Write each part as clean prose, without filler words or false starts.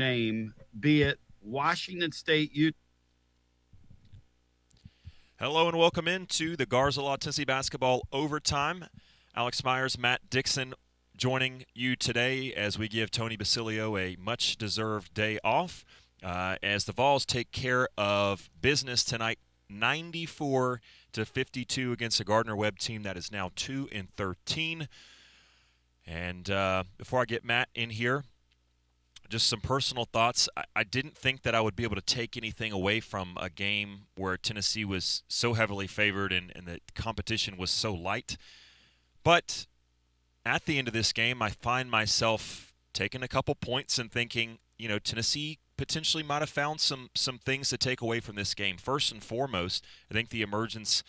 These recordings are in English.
name, be it Washington State, Utah. Hello and welcome into the Garza Tennessee basketball overtime. Alex Myers, Matt Dixon joining you today as we give Tony Basilio a much-deserved day off as the Vols take care of business tonight, 94-52 against a Gardner-Webb team that is now 2-13. And before I get Matt in here, just some personal thoughts. I didn't think that I would be able to take anything away from a game where Tennessee was so heavily favored and the competition was so light. But at the end of this game, I find myself taking a couple points and thinking, Tennessee potentially might have found some things to take away from this game. First and foremost, I think the emergence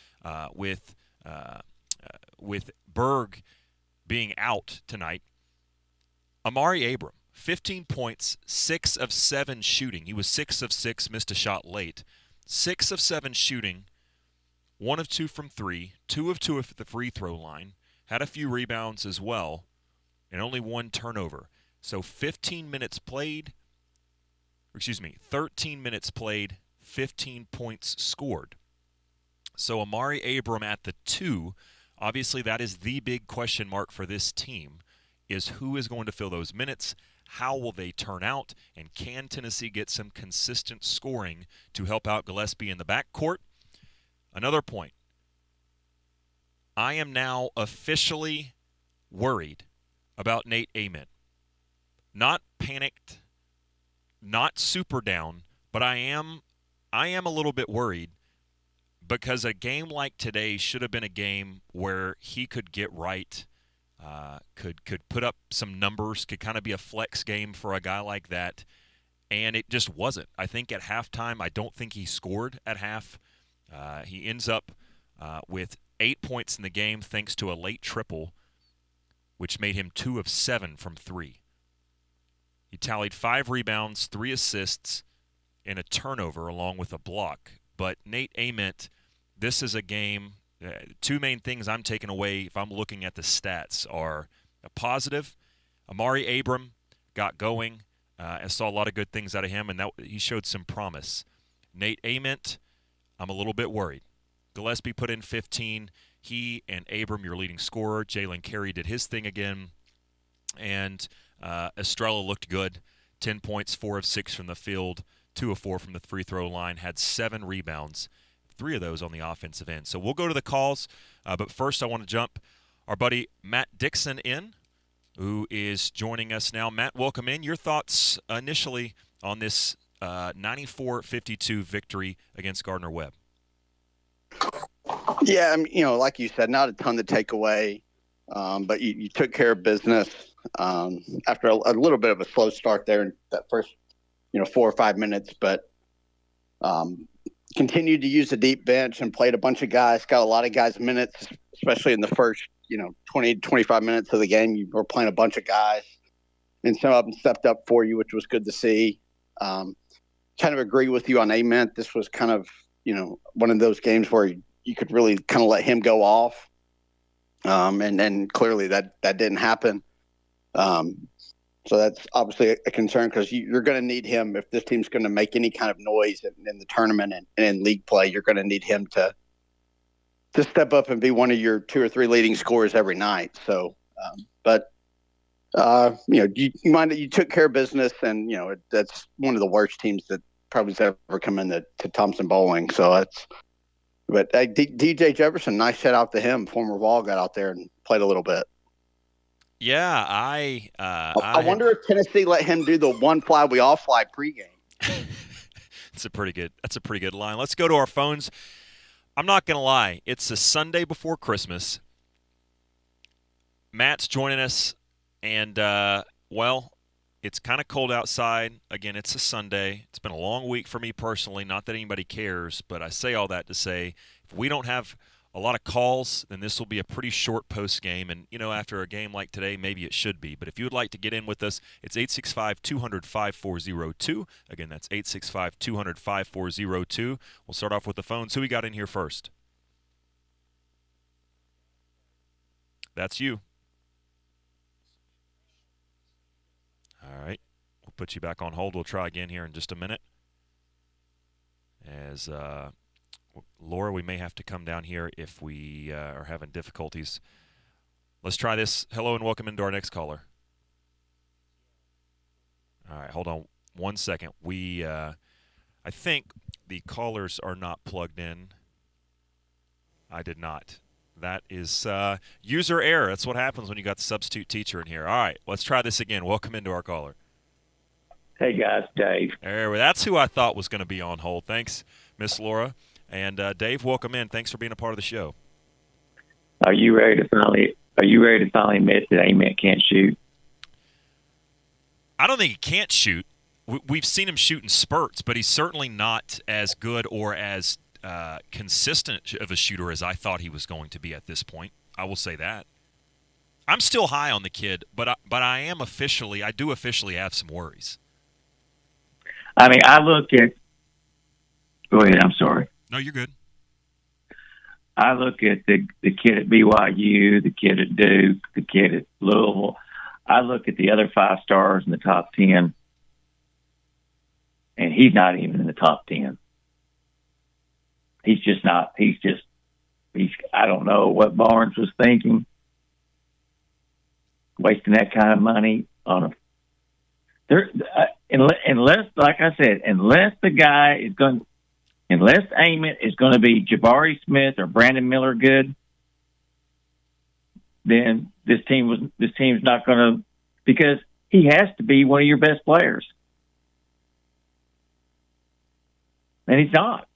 with Berg being out tonight. Amari Abram, 15 points, 6 of 7 shooting. He was 6 of 6, missed a shot late. 6 of 7 shooting, 1 of 2 from 3, 2 of 2 at the free throw line, had a few rebounds as well, and only 1 turnover. So 13 minutes played, 15 points scored. So Amari Abram at the 2, obviously that is the big question mark for this team, is who is going to fill those minutes. How will they turn out? And can Tennessee get some consistent scoring to help out Gillespie in the backcourt? Another point. I am now officially worried about Nate Ament. Not panicked, not super down, but I am a little bit worried because a game like today should have been a game where he could get right. Could put up some numbers, could kind of be a flex game for a guy like that, and it just wasn't. I think at halftime, I don't think he scored at half. He ends up with 8 points in the game thanks to a late triple, which made him 2 of 7 from 3. He tallied 5 rebounds, 3 assists, and a turnover along with a block. But Nate Ament, this is a game. Two main things I'm taking away if I'm looking at the stats are a positive. Amari Abram got going. I saw a lot of good things out of him, and he showed some promise. Nate Ament, I'm a little bit worried. Gillespie put in 15. He and Abram, your leading scorer. Jalen Carey did his thing again. And Estrella looked good. 10 points, 4 of 6 from the field, 2 of 4 from the free throw line, had 7 rebounds. 3 of those on the offensive end. So we'll go to the calls, but first I want to jump our buddy Matt Dixon in, who is joining us now. Matt, welcome in. Your thoughts initially on this 94-52 victory against Gardner-Webb? Yeah, like you said, not a ton to take away, but you took care of business after a little bit of a slow start there in that first 4 or 5 minutes, but continued to use the deep bench and played a bunch of guys, got a lot of guys minutes, especially in the first, 20 to 25 minutes of the game. You were playing a bunch of guys, and some of them stepped up for you, which was good to see. Kind of agree with you on Ament. This was kind of, one of those games where you could really kind of let him go off. And clearly that didn't happen. So that's obviously a concern because you're going to need him if this team's going to make any kind of noise in the tournament and in league play. You're going to need him to step up and be one of your 2 or 3 leading scorers every night. So, you took care of business, and that's one of the worst teams that probably has ever come into Thompson Bowling. So that's. But DJ Jefferson, nice shout out to him. Former Vol got out there and played a little bit. Yeah, I wonder if Tennessee let him do the one fly we all fly pregame. That's a pretty good line. Let's go to our phones. I'm not going to lie. It's a Sunday before Christmas. Matt's joining us, and, it's kind of cold outside. Again, it's a Sunday. It's been a long week for me personally. Not that anybody cares, but I say all that to say if we don't have a lot of calls, then this will be a pretty short post game. And, after a game like today, maybe it should be. But if you would like to get in with us, it's 865-200-5402. Again, that's 865-200-5402. We'll start off with the phones. Who we got in here first? That's you. All right. put you back on hold. We'll try again here in just a minute. As Laura, we may have to come down here if we are having difficulties. Let's try this. Hello and welcome into our next caller. All right, hold on 1 second. I think the callers are not plugged in. I did not. That is user error. That's what happens when you got the substitute teacher in here. All right, let's try this again. Welcome into our caller. Hey, guys, Dave. That's who I thought was going to be on hold. Thanks, Miss Laura. And Dave, welcome in. Thanks for being a part of the show. Are you ready to finally admit that Ament can't shoot? I don't think he can't shoot. We've seen him shoot in spurts, but he's certainly not as good or as consistent of a shooter as I thought he was going to be at this point. I will say that. I'm still high on the kid, but I do officially have some worries. I mean, I look at – go ahead, I'm sorry. No, you're good. I look at the kid at BYU, the kid at Duke, the kid at Louisville. I look at the other 5 stars in the top 10, and he's not even in the top 10. He's just not. I don't know what Barnes was thinking, wasting that kind of money on a. Unless, like I said, unless Ament is going to be Jabari Smith or Brandon Miller good, then this team's not going to, because he has to be one of your best players, and he's not.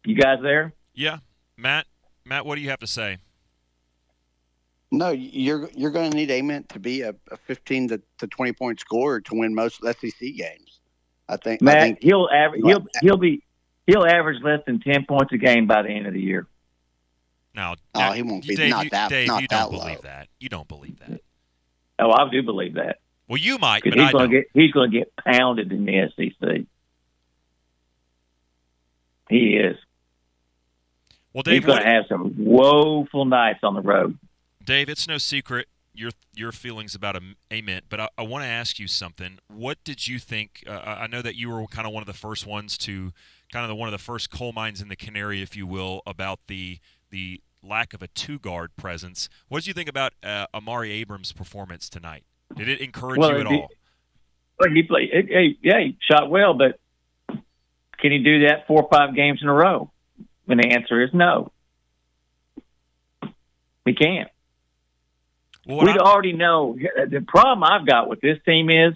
You guys there? Yeah, Matt, what do you have to say? No, you're going to need Ament to be a 15 to 20 point scorer to win most SEC games. I think he'll average less than 10 points a game by the end of the year. No, he won't be. Dave, not that. Dave, not you that don't low. believe that. You don't believe that. Oh, I do believe that. Well, you might, but he's going to get pounded in the SEC. He is. Well, Dave, he's going to have some woeful nights on the road. Dave, it's no secret your feelings about Ament, but I want to ask you something. What did you think? I know that you were kind of one of the first ones to, one of the first coal mines in the canary, if you will, about the lack of a 2-guard presence. What did you think about Amari Abrams' performance tonight? Did it encourage you at all? Well, he played. He shot well, but can he do that 4 or 5 games in a row? And the answer is no. He can't. Well, we already know. The problem I've got with this team is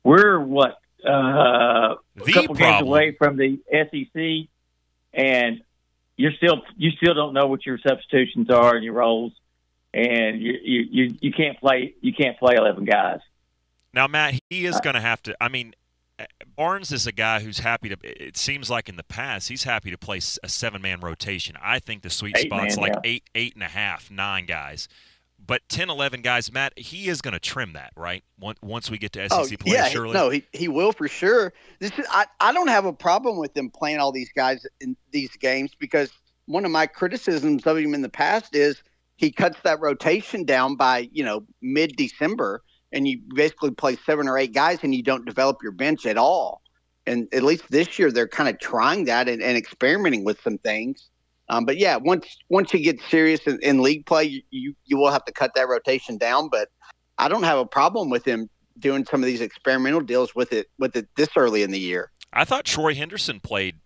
we're a couple games away from the SEC, and you still don't know what your substitutions are and your roles, and you can't play 11 guys. Now, Matt, he is going to have to. I mean, Barnes is a guy who's happy to. It seems like in the past he's happy to play a 7-man rotation. I think the sweet spot's like 8.5, 9 guys. But 10, 11 guys, Matt, he is going to trim that, right? Once we get to SEC play, yeah, surely. No, he will for sure. I don't have a problem with them playing all these guys in these games, because one of my criticisms of him in the past is he cuts that rotation down by mid-December, and you basically play 7 or 8 guys, and you don't develop your bench at all. And at least this year, they're kind of trying that and experimenting with some things. But yeah, once you get serious in league play, you will have to cut that rotation down. But I don't have a problem with him doing some of these experimental deals with it this early in the year. I thought Troy Henderson played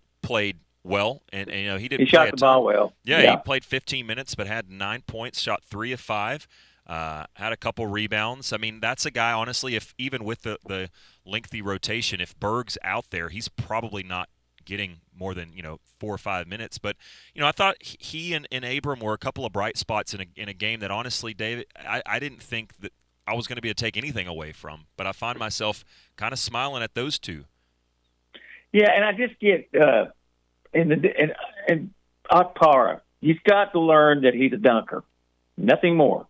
well, and he didn't. He shot the ball well. Yeah, he played 15 minutes, but had 9 points, shot 3 of 5, had a couple rebounds. I mean, that's a guy. Honestly, if even with the lengthy rotation, if Berg's out there, he's probably not getting more than 4 or 5 minutes. But I thought he and Abram were a couple of bright spots in a game that, honestly, David, I didn't think that I was going to be able to take anything away from. But I find myself kind of smiling at those two. Yeah, and I just get in Akpara, he's got to learn that he's a dunker, nothing more.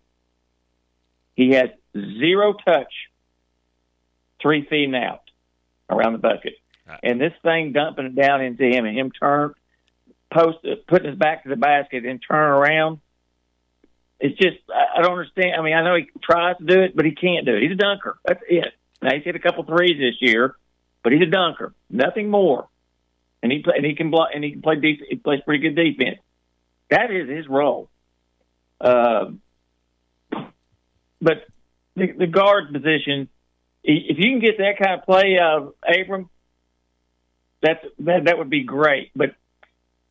He has 0 touch, 3 feet and out around the bucket. And this thing dumping it down into him and him putting his back to the basket and turn around, It's just I don't understand. I mean, I know he tries to do it, but he can't do it. He's a dunker. That's it. Now he's hit a couple threes this year, but he's a dunker, nothing more. And he can block, and he can play decent. He plays pretty good defense. That is his role. But the guard position, if you can get that kind of play out of Abram, that would be great. But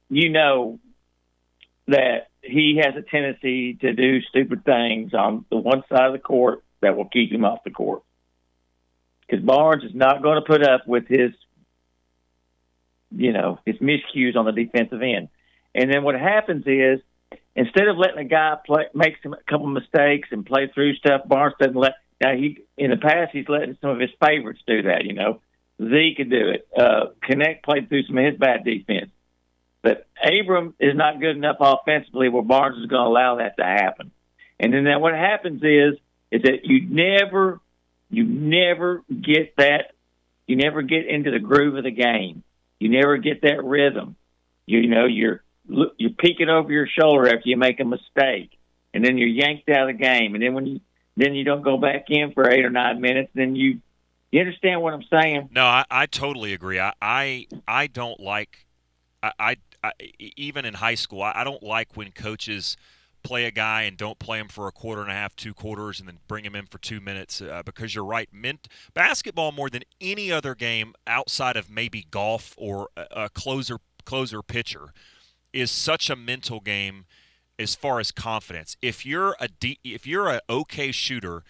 you know that he has a tendency to do stupid things on the one side of the court that will keep him off the court. Because Barnes is not going to put up with his miscues on the defensive end. And then what happens is, instead of letting a guy make a couple mistakes and play through stuff, Barnes doesn't let. Now in the past he's letting some of his favorites do that. Z could do it. Connect played through some of his bad defense, but Abram is not good enough offensively where Barnes is going to allow that to happen. And then what happens is that you never get that. You never get into the groove of the game. You never get that rhythm. You're peeking over your shoulder after you make a mistake, and then you're yanked out of the game. And then then you don't go back in for 8 or 9 minutes, then you understand what I'm saying? No, I totally agree. I don't like I even in high school, I don't like when coaches play a guy and don't play him for a quarter and a half, 2 quarters, and then bring him in for 2 minutes because you're right. Basketball, more than any other game outside of maybe golf or a closer pitcher, is such a mental game as far as confidence. If you're an okay shooter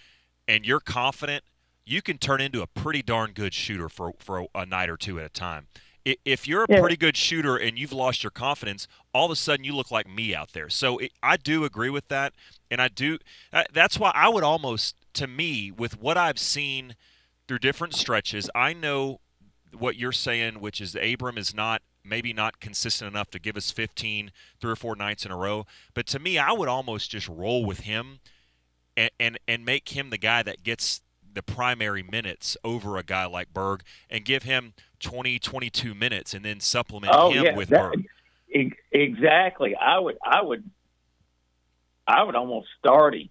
and you're confident, you can turn into a pretty darn good shooter for a night or two at a time. If you're a pretty good shooter and you've lost your confidence, all of a sudden you look like me out there. So I do agree with that, and that's why I would almost, to me, with what I've seen through different stretches, I know what you're saying, which is Abram is maybe not consistent enough to give us 15 3 or 4 nights in a row. But to me, I would almost just roll with him and make him the guy that gets the primary minutes over a guy like Berg and give him 20, 22 minutes and then supplement him with Berg. Exactly. I would almost start him.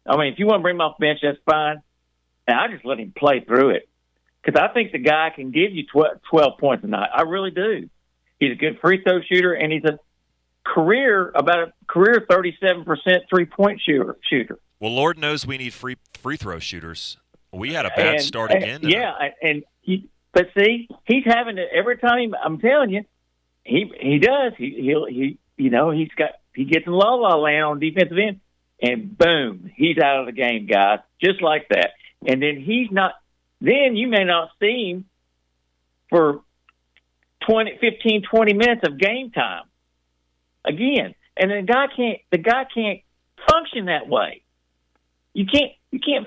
I mean, if you want to bring him off the bench, that's fine. And I just let him play through it. Because I think the guy can give you 12 points a night. I really do. He's a good free throw shooter, and he's a career 37% three-point shooter. Well, Lord knows we need free throw shooters. We had a bad start again tonight. Yeah, but see, he's having to every time. I'm telling you, he does. He gets in la land on defensive end, and boom, he's out of the game, guys, just like that. And then he's not. Then you may not see him for 15, 20 minutes of game time again. And the guy can't function that way. You can't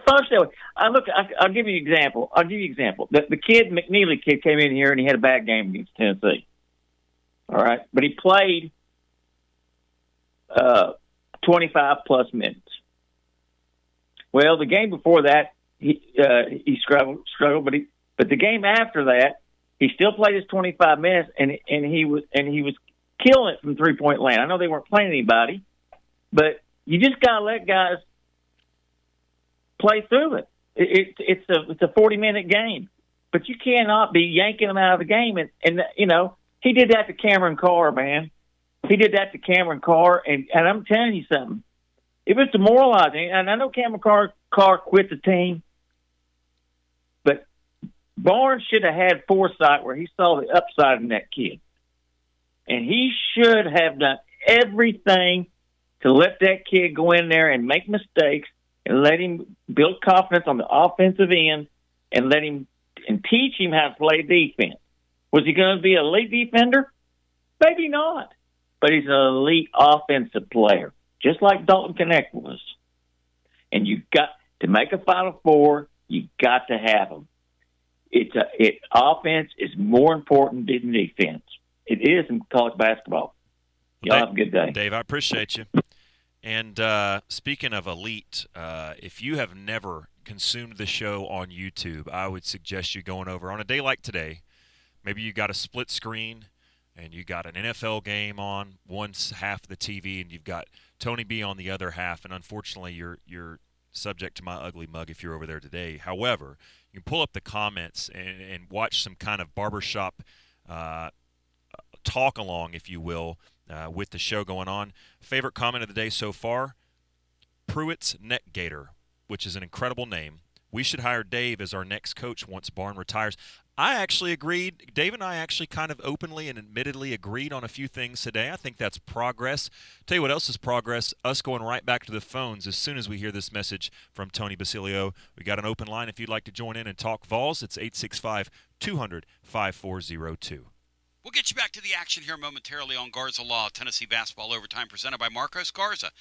function that way. I'll give you an example. The McNeely kid came in here and he had a bad game against Tennessee. All right. But he played 25 plus minutes. Well, the game before that, he struggled, but the game after that, he still played his 25 minutes, and he was killing it from 3-point land. I know they weren't playing anybody, but you just gotta let guys play through it. It's a 40-minute game, but you cannot be yanking them out of the game. And he did that to Cameron Carr, man. He did that to Cameron Carr, and I'm telling you something. It was demoralizing, and I know Cameron Carr quit the team. But Barnes should have had foresight where he saw the upside in that kid. And he should have done everything to let that kid go in there and make mistakes and let him build confidence on the offensive end and let him and teach him how to play defense. Was he going to be an elite defender? Maybe not. But he's an elite offensive player, just like Dalton Connect was. And you've got to make a Final Four. You got to have them. Offense is more important than defense. It is in college basketball. Y'all have a good day. Dave, I appreciate you. And speaking of elite, if you have never consumed the show on YouTube, I would suggest you going over on a day like today. Maybe you got a split screen and you got an NFL game on one half of the TV and you've got Tony B on the other half, and unfortunately you're subject to my ugly mug if you're over there today. However, you can pull up the comments and watch some kind of barbershop talk along, if you will, with the show going on. Favorite comment of the day so far, Pruitt's Neck Gator, which is an incredible name. We should hire Dave as our next coach once Barn retires. I actually agreed. Dave and I actually kind of openly and admittedly agreed on a few things today. I think that's progress. Tell you what else is progress, us going right back to the phones as soon as we hear this message from Tony Basilio. We got an open line if you'd like to join in and talk Vols. It's 865-200-5402. We'll get you back to the action here momentarily on Garza Law, Tennessee Basketball Overtime, presented by Marcos Garza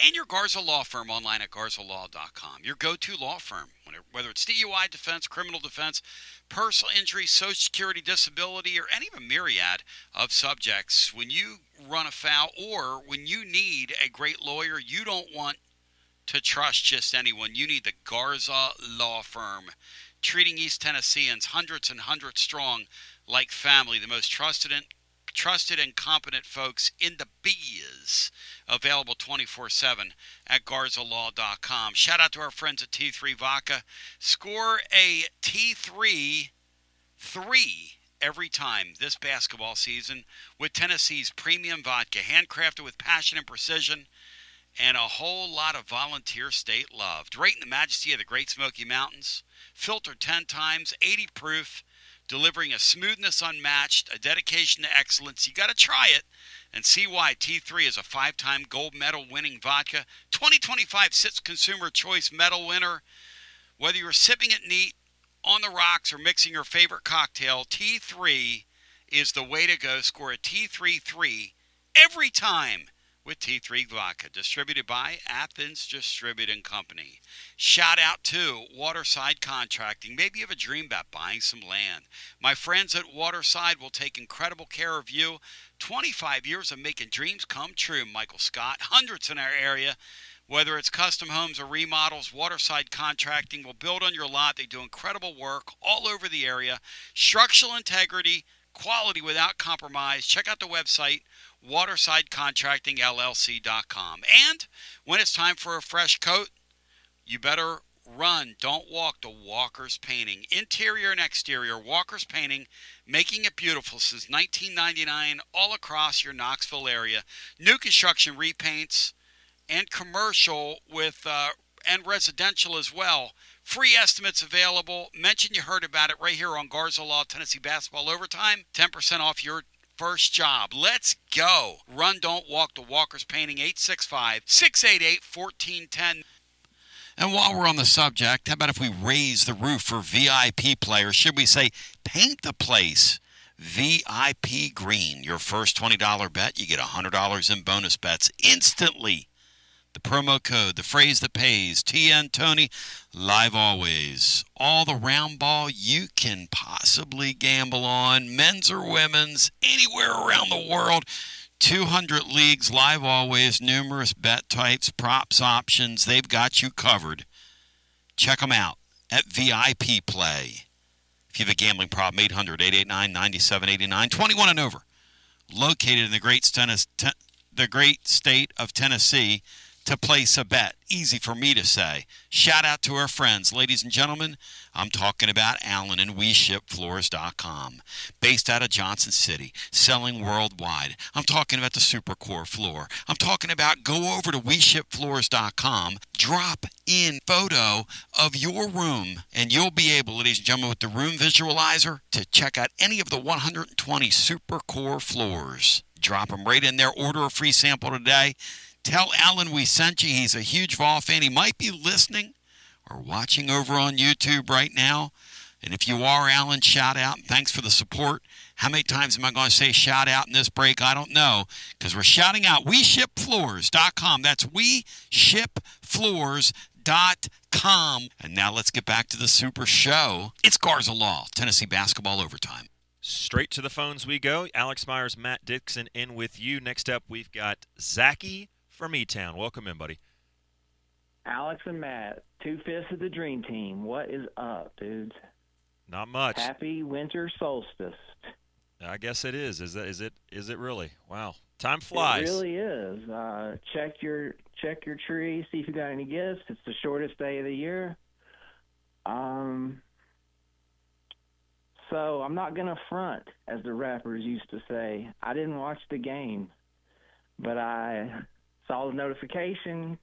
and your Garza Law firm online at garzalaw.com. Your go-to law firm, whether it's DUI defense, criminal defense, personal injury, Social Security, disability, or any of a myriad of subjects. When you run afoul or when you need a great lawyer, you don't want to trust just anyone. You need the Garza Law firm, treating East Tennesseans, hundreds and hundreds strong, like family, the most trusted and competent folks in the biz, available 24/7 at garzalaw.com. Shout out to our friends at T3 Vodka. Score a T3 every time this basketball season with Tennessee's premium vodka, handcrafted with passion and precision, and a whole lot of volunteer state love. Right in the majesty of the Great Smoky Mountains, filtered 10 times, 80 proof, delivering a smoothness unmatched, a dedication to excellence. You got to try it and see why. T3 is a 5-time gold medal winning vodka, 2025 SITS Consumer Choice Medal winner. Whether you're sipping it neat, on the rocks, or mixing your favorite cocktail, T3 is the way to go. Score a T3 every time with T3 Vodka, distributed by Athens Distributing Company. Shout out to Waterside Contracting. Maybe you have a dream about buying some land. My friends at Waterside will take incredible care of you. 25 years of making dreams come true, Michael Scott. Hundreds in our area. Whether it's custom homes or remodels, Waterside Contracting will build on your lot. They do incredible work all over the area. Structural integrity, quality without compromise. Check out the website, watersidecontractingllc.com. And when it's time for a fresh coat, you better run, don't walk, to Walker's Painting. Interior and exterior, Walker's Painting, making it beautiful since 1999 all across your Knoxville area. New construction repaints and commercial with and residential as well. Free estimates available. Mention you heard about it right here on Garza Law, Tennessee Basketball Overtime. 10% off your first job. Let's go. Run, don't walk to Walker's Painting, 865-688-1410. And while we're on the subject, how about if we raise the roof for VIP players? Should we say paint the place VIP green? Your first $20 bet, you get $100 in bonus bets instantly. The promo code, the phrase that pays, TN Tony, live always. All the round ball you can possibly gamble on, men's or women's, anywhere around the world. 200 leagues, live always, numerous bet types, props, options. They've got you covered. Check them out at VIP Play. If you have a gambling problem, 800-889-9789, 21 and over. Located in the great state of Tennessee, to place a bet. Easy for me to say. Shout out to our friends. Ladies and gentlemen, I'm talking about Alan and WeShipFloors.com. Based out of Johnson City, selling worldwide. I'm talking about the Supercore floor. I'm talking about go over to WeShipFloors.com, drop in photo of your room, and you'll be able, ladies and gentlemen, with the room visualizer, to check out any of the 120 Supercore floors. Drop them right in there. Order a free sample today. Tell Alan we sent you. He's a huge Vol fan. He might be listening or watching over on YouTube right now. And if you are, Alan, shout out and thanks for the support. How many times am I going to say shout out in this break? I don't know, because we're shouting out WeShipFloors.com. That's WeShipFloors.com. And now let's get back to the Super Show. It's Garza Law, Tennessee Basketball Overtime. Straight to the phones we go. Alex Myers, Matt Dixon in with you. Next up, we've got Zachy from E-Town. Welcome in, buddy. Alex and Matt, 2/5 of the dream team. What is up, dudes? Not much. Happy winter solstice. I guess it is. Is it really? Wow. Time flies. It really is. Check your tree, see if you got any gifts. It's the shortest day of the year. So I'm not gonna front, as the rappers used to say. I didn't watch the game, but I saw the notification,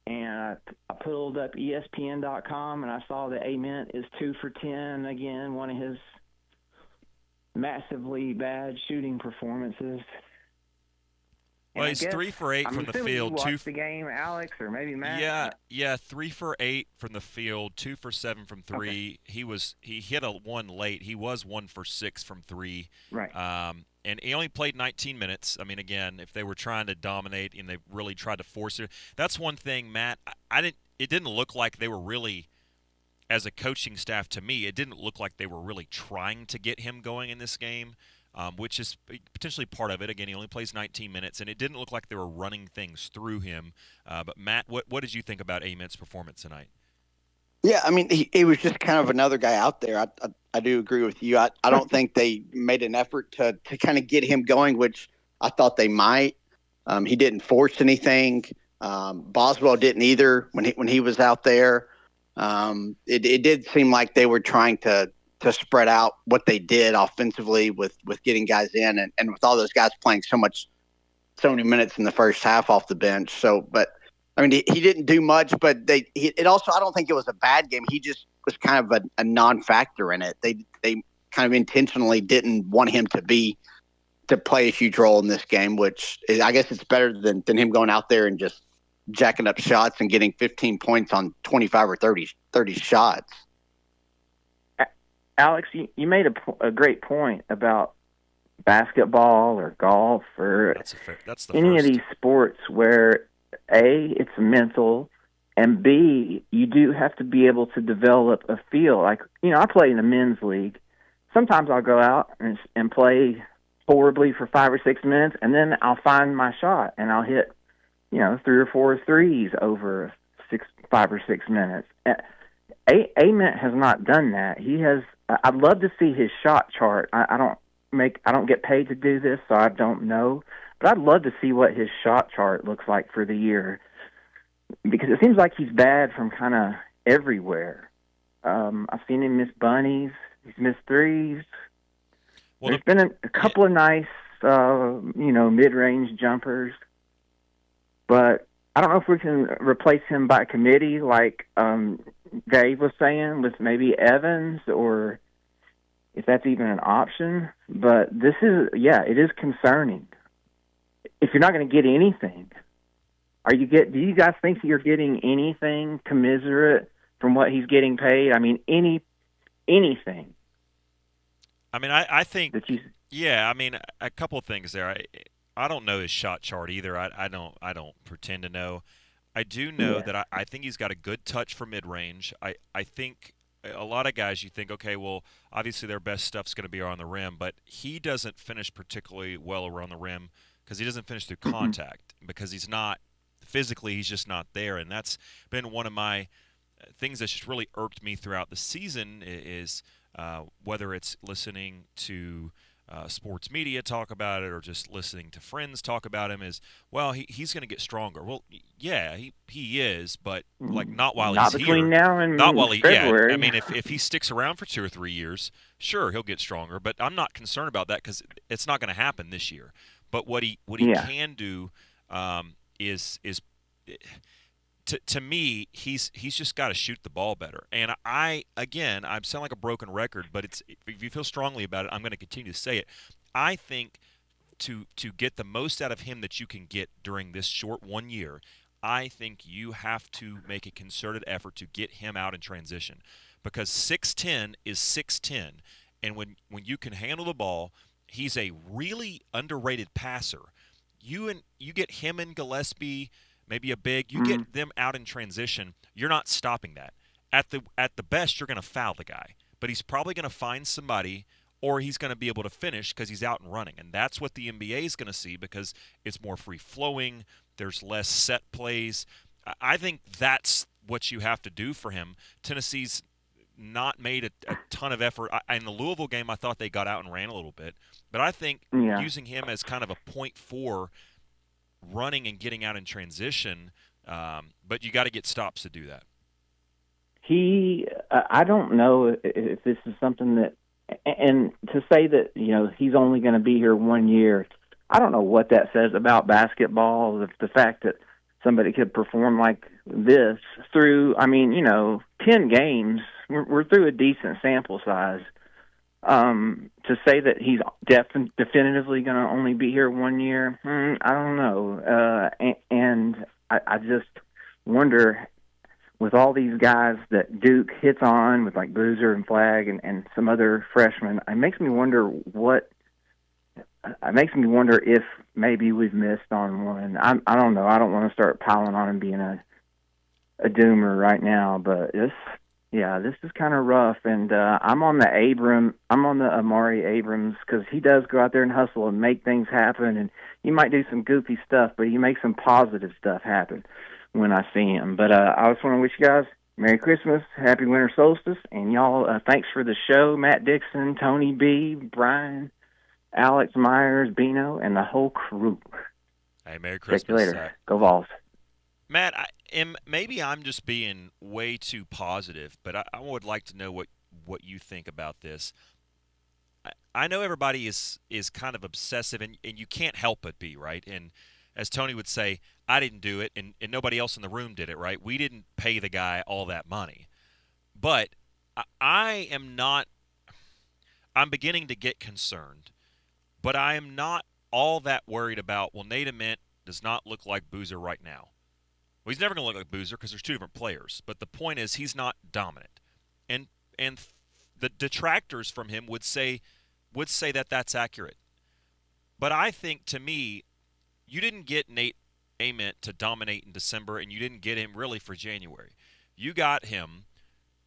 and I pulled up ESPN.com, and I saw that Ament is 2 for 10 again. One of his massively bad shooting performances. Well, he's 3 for 8 from the field. You watched the game, Alex, or maybe Matt. Yeah, 3 for 8 from the field, 2 for 7 from 3. Okay. He hit a one late. He was 1 for 6 from 3. Right. And he only played 19 minutes. I mean, again, if they were trying to dominate and they really tried to force it, that's one thing, Matt. It didn't look like they were really, as a coaching staff, to me, it didn't look like they were really trying to get him going in this game. Which is potentially part of it. Again, he only plays 19 minutes, and it didn't look like they were running things through him. But, Matt, what did you think about Ament's performance tonight? Yeah, I mean, he was just kind of another guy out there. I do agree with you. I don't think they made an effort to kind of get him going, which I thought they might. He didn't force anything. Boswell didn't either when he was out there. It did seem like they were trying to spread out what they did offensively with getting guys in and with all those guys playing so many minutes in the first half off the bench. So, but I mean, he didn't do much, but it also, I don't think it was a bad game. He just was kind of a non-factor in it. They kind of intentionally didn't want him to play a huge role in this game, which is, I guess it's better than him going out there and just jacking up shots and getting 15 points on 25 or 30 shots. Alex, you made a great point about basketball or golf or any of these sports where, A, it's mental, and B, you do have to be able to develop a feel. Like, I play in a men's league. Sometimes I'll go out and play horribly for 5 or 6 minutes, and then I'll find my shot, and I'll hit, 3 or 4 threes over 5 or 6 minutes. Ament has not done that. He has. I'd love to see his shot chart. I don't get paid to do this, so I don't know. But I'd love to see what his shot chart looks like for the year, because it seems like he's bad from kind of everywhere. I've seen him miss bunnies. He's missed threes. Well, there's been a couple of nice, mid-range jumpers, but I don't know if we can replace him by committee, like Dave was saying, with maybe Evans, or if that's even an option. But it is concerning. If you're not going to get anything, do you guys think you're getting anything commensurate from what he's getting paid? I mean, anything. I mean, I think, I mean, a couple of things there. I don't know his shot chart either. I don't pretend to know. I do know that I think he's got a good touch for mid-range. I think a lot of guys, you think, okay, well, obviously their best stuff's going to be around the rim, but he doesn't finish particularly well around the rim because he doesn't finish through contact, because he's just not there. And that's been one of my things that's just really irked me throughout the season is whether it's listening to sports media talk about it or just listening to friends talk about him, is, well, he's going to get stronger. Well, yeah, he is, but not while he's here. Not between now and February. Yeah, I mean, if he sticks around for 2 or 3 years, sure, he'll get stronger. But I'm not concerned about that because it's not going to happen this year. But what he can do is to me, he's just got to shoot the ball better. And I sound like a broken record, but if you feel strongly about it, I'm going to continue to say it. I think to get the most out of him that you can get during this short 1 year, I think you have to make a concerted effort to get him out in transition, because 6'10" is 6'10", and when you can handle the ball, he's a really underrated passer. You get him and Gillespie, maybe a big, you get them out in transition, you're not stopping that. At the best, you're going to foul the guy, but he's probably going to find somebody, or he's going to be able to finish because he's out and running. And that's what the NBA is going to see, because it's more free-flowing, there's less set plays. I think that's what you have to do for him. Tennessee's not made a ton of effort. In the Louisville game, I thought they got out and ran a little bit. But I think using him as kind of a 0.4 running and getting out in transition, but you got to get stops to do that. I don't know if this is something that, and to say that, he's only going to be here 1 year, I don't know what that says about basketball, the fact that somebody could perform like this through, 10 games. We're through a decent sample size. To say that he's definitively going to only be here 1 year, I don't know. And I just wonder, with all these guys that Duke hits on, with like Boozer and Flagg and some other freshmen, it makes me wonder if maybe we've missed on one. I don't know. I don't want to start piling on him being a doomer right now, but this is kind of rough. And I'm on the Amari Abrams, because he does go out there and hustle and make things happen. And he might do some goofy stuff, but he makes some positive stuff happen when I see him. But I just want to wish you guys Merry Christmas, Happy Winter Solstice, and y'all, thanks for the show, Matt Dixon, Tony B, Brian, Alex Myers, Bino, and the whole crew. Hey, Merry Christmas. Catch you later. Go Vols. Matt, maybe I'm just being way too positive, but I would like to know what you think about this. I know everybody is kind of obsessive, and you can't help but be, right? And as Tony would say, I didn't do it, and nobody else in the room did it, right? We didn't pay the guy all that money. But I'm beginning to get concerned, but I am not all that worried about, Nate Ament does not look like Boozer right now. Well, he's never going to look like Boozer because there's two different players. But the point is, he's not dominant. And the detractors from him would say that that's accurate. But I think, to me, you didn't get Nate Ament to dominate in December, and you didn't get him really for January. You got him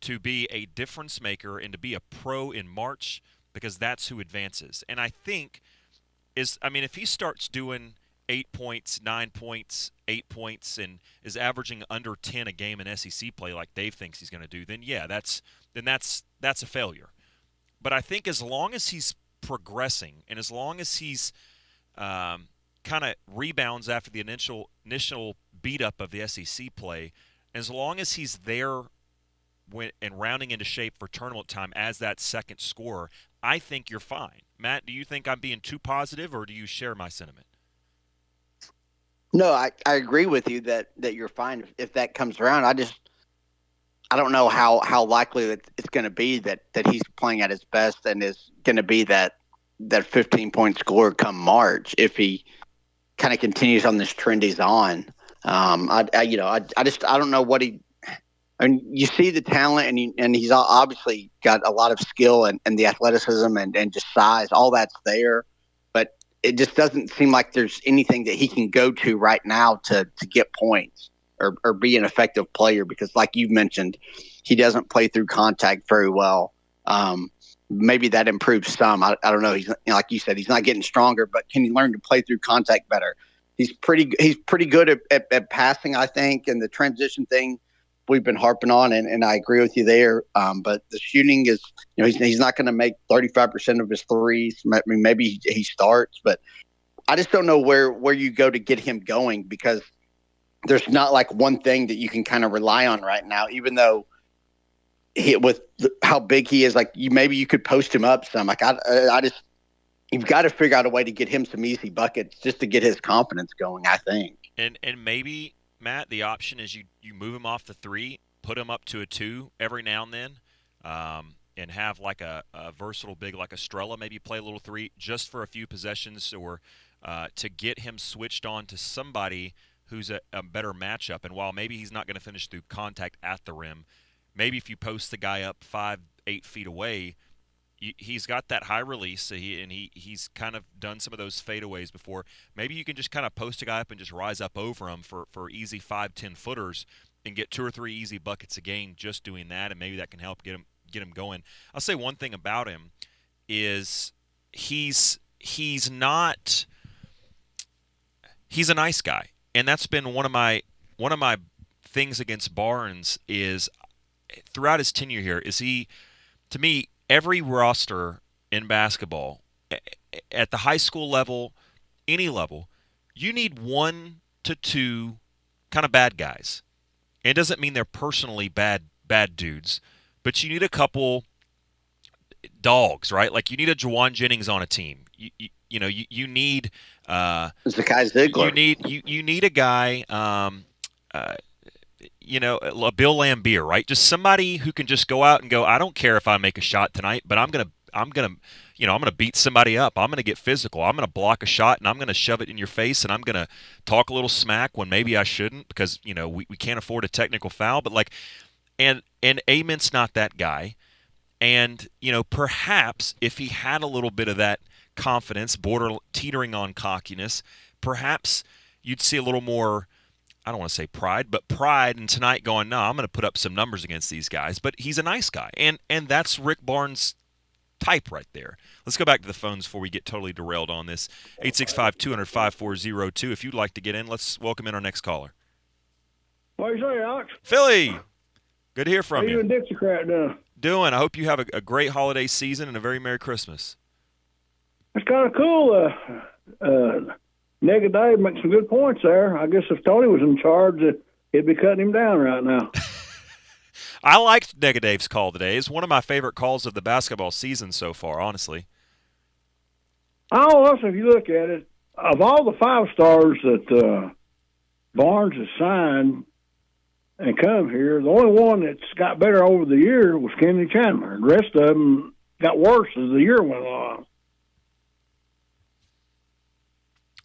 to be a difference maker and to be a pro in March, because that's who advances. And I think if he starts doing 8 points, 9 points, 8 points, and is averaging under 10 a game in SEC play like Dave thinks he's going to do, then that's a failure. But I think as long as he's progressing, and as long as he's kind of rebounds after the initial beat up of the SEC play, as long as he's there and rounding into shape for tournament time as that second scorer, I think you're fine. Matt, do you think I'm being too positive, or do you share my sentiment? No, I agree with you that you're fine if that comes around. I don't know how likely that it's going to be that he's playing at his best and is going to be that 15-point scorer come March if he kind of continues on this trend he's on. I don't know what he. I mean, you see the talent, and he's obviously got a lot of skill and the athleticism and just size. All that's there, but it just doesn't seem like there's anything that he can go to right now to get points or be an effective player, because, like you mentioned, he doesn't play through contact very well. Maybe that improves some. I don't know. He's, like you said, he's not getting stronger, but can he learn to play through contact better? He's pretty good at passing, I think, and the transition thing we've been harping on, and I agree with you there. But the shooting is, he's not going to make 35% of his threes. I mean, maybe he starts, but I just don't know where you go to get him going, because there's not like one thing that you can kind of rely on right now, even though with how big he is, like maybe you could post him up some. Like you've got to figure out a way to get him some easy buckets just to get his confidence going, I think. And maybe, Matt, the option is you move him off the 3, put him up to a 2 every now and then, and have like a versatile big like Estrella maybe play a little 3 just for a few possessions, or to get him switched on to somebody who's a better matchup. And while maybe he's not going to finish through contact at the rim, maybe if you post the guy up 5-8 feet away, he's got that high release, he's kind of done some of those fadeaways before. Maybe you can just kind of post a guy up and just rise up over him for easy 5-10 footers and get 2 or 3 easy buckets a game just doing that, and maybe that can help get him going. I'll say one thing about him is he's a nice guy, and that's been one of my things against Barnes is throughout his tenure here, is he, to me, every roster in basketball, at the high school level, any level, you need 1 to 2 kind of bad guys. And it doesn't mean they're personally bad dudes, but you need a couple dogs, right? Like you need a Juwan Jennings on a team. You need Zakai Ziegler. You need a guy, a Bill Lambier, right? Just somebody who can just go out and go, I don't care if I make a shot tonight, but I'm gonna beat somebody up. I'm gonna get physical. I'm gonna block a shot and I'm gonna shove it in your face and I'm gonna talk a little smack when maybe I shouldn't because we can't afford a technical foul. But like, and Ament's not that guy. And perhaps if he had a little bit of that confidence, teetering on cockiness, perhaps you'd see a little more, I don't want to say pride, but pride in tonight going, no, I'm going to put up some numbers against these guys. But he's a nice guy. And that's Rick Barnes' type right there. Let's go back to the phones before we get totally derailed on this. 865-200-5402. If you'd like to get in, let's welcome in our next caller. What do you say, Alex? Philly, good to hear from you. How you and Dixiecrat doing? I hope you have a great holiday season and a very Merry Christmas. It's kind of cool. Negative makes some good points there. I guess if Tony was in charge, he'd be cutting him down right now. I liked Negative's call today. It's one of my favorite calls of the basketball season so far, honestly. Also, if you look at it, of all the 5 stars that Barnes has signed and come here, the only one that's got better over the year was Kenny Chandler. The rest of them got worse as the year went along.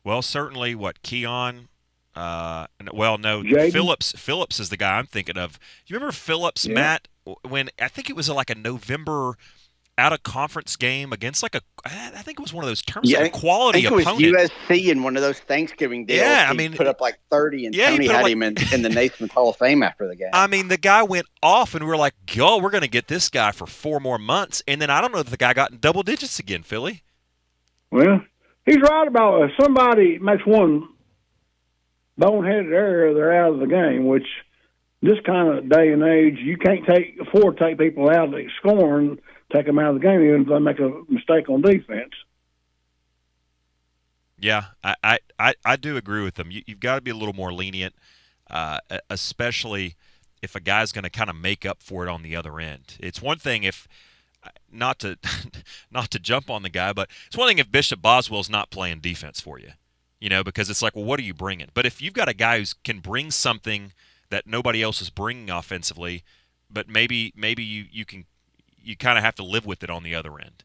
Well, certainly, Keon? Jaden? Phillips is the guy I'm thinking of. You remember Phillips, yeah. Matt, when I think it was like a November out-of-conference game against I think it was one of those terms of a quality opponent. I think it was USC in one of those Thanksgiving deals. Yeah, he put up like 30, and Tony had him in the Naismith Hall of Fame after the game. I mean, the guy went off, and we were like, yo, we're going to get this guy for 4 more months. And then I don't know if the guy got in double digits again, Philly. Well, he's right about if somebody makes one boneheaded error, they're out of the game, which this kind of day and age, you can't afford to take people out of scoring, take them out of the game, even if they make a mistake on defense. Yeah, I do agree with them. You've got to be a little more lenient, especially if a guy's going to kind of make up for it on the other end. It's one thing if not to jump on the guy, but it's one thing if Bishop Boswell's not playing defense for you, because it's like, well, what are you bringing? But if you've got a guy who can bring something that nobody else is bringing offensively, but maybe you kind of have to live with it on the other end.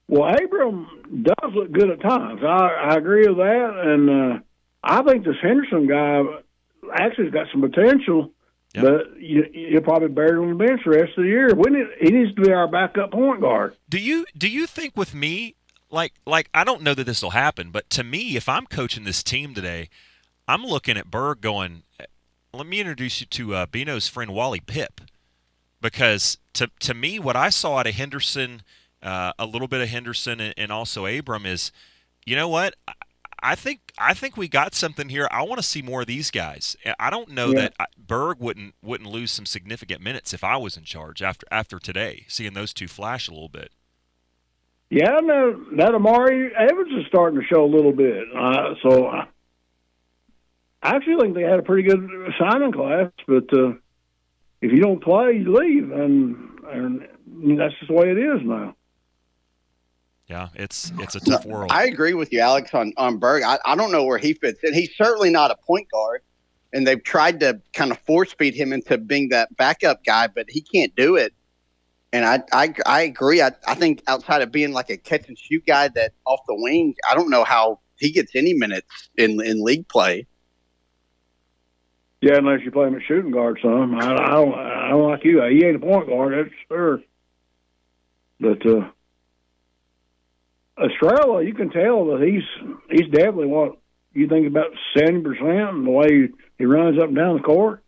Well, Abram does look good at times. I agree with that, and I think this Henderson guy actually has got some potential. Yep. But you'll probably bear it on the bench the rest of the year. He needs to be our backup point guard. Do you think with me, like I don't know that this will happen, but to me, if I'm coaching this team today, I'm looking at Berg going, let me introduce you to Bino's friend Wally Pipp, because to me, what I saw out of Henderson, a little bit of Henderson and also Abram is, you know what? I think we got something here. I want to see more of these guys. I don't know that Berg wouldn't lose some significant minutes if I was in charge after today, seeing those two flash a little bit. Yeah, no, that Amari Evans is starting to show a little bit. So I actually think they had a pretty good signing class, but if you don't play, you leave, and that's just the way it is now. Yeah, it's a tough world. I agree with you, Alex, on Berg. I don't know where he fits in. He's certainly not a point guard, and they've tried to kind of force feed him into being that backup guy, but he can't do it. And I agree. I think outside of being like a catch and shoot guy that off the wing, I don't know how he gets any minutes in league play. Yeah, unless you play him at shooting guard, son. I don't like you. He ain't a point guard, that's sure. But Estrella, you can tell that he's definitely what you think about 70% the way he runs up and down the court.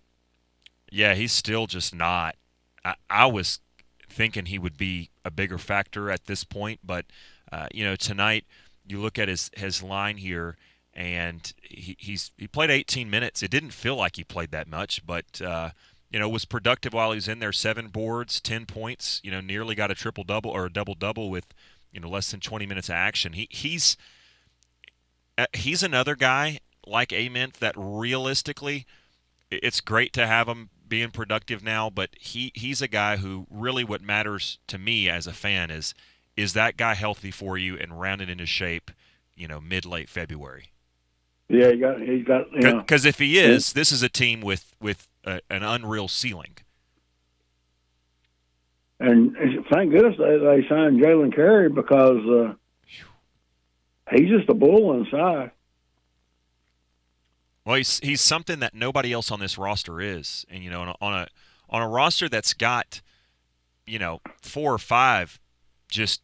Yeah, he's still just not. I was thinking he would be a bigger factor at this point, but tonight you look at his line here, and he played 18 minutes. It didn't feel like he played that much, but was productive while he was in there. 7 boards, 10 points. Nearly got a triple-double or a double-double with less than 20 minutes of action. He's another guy like Ament that realistically, it's great to have him being productive now, but he's a guy who really what matters to me as a fan is that guy healthy for you and rounded into shape, mid-late February. Yeah, he's got. Because if he is, this is a team with an unreal ceiling. And thank goodness they signed Jalen Carey because he's just a bull inside. Well, he's something that nobody else on this roster is, and on a roster that's got 4 or 5 just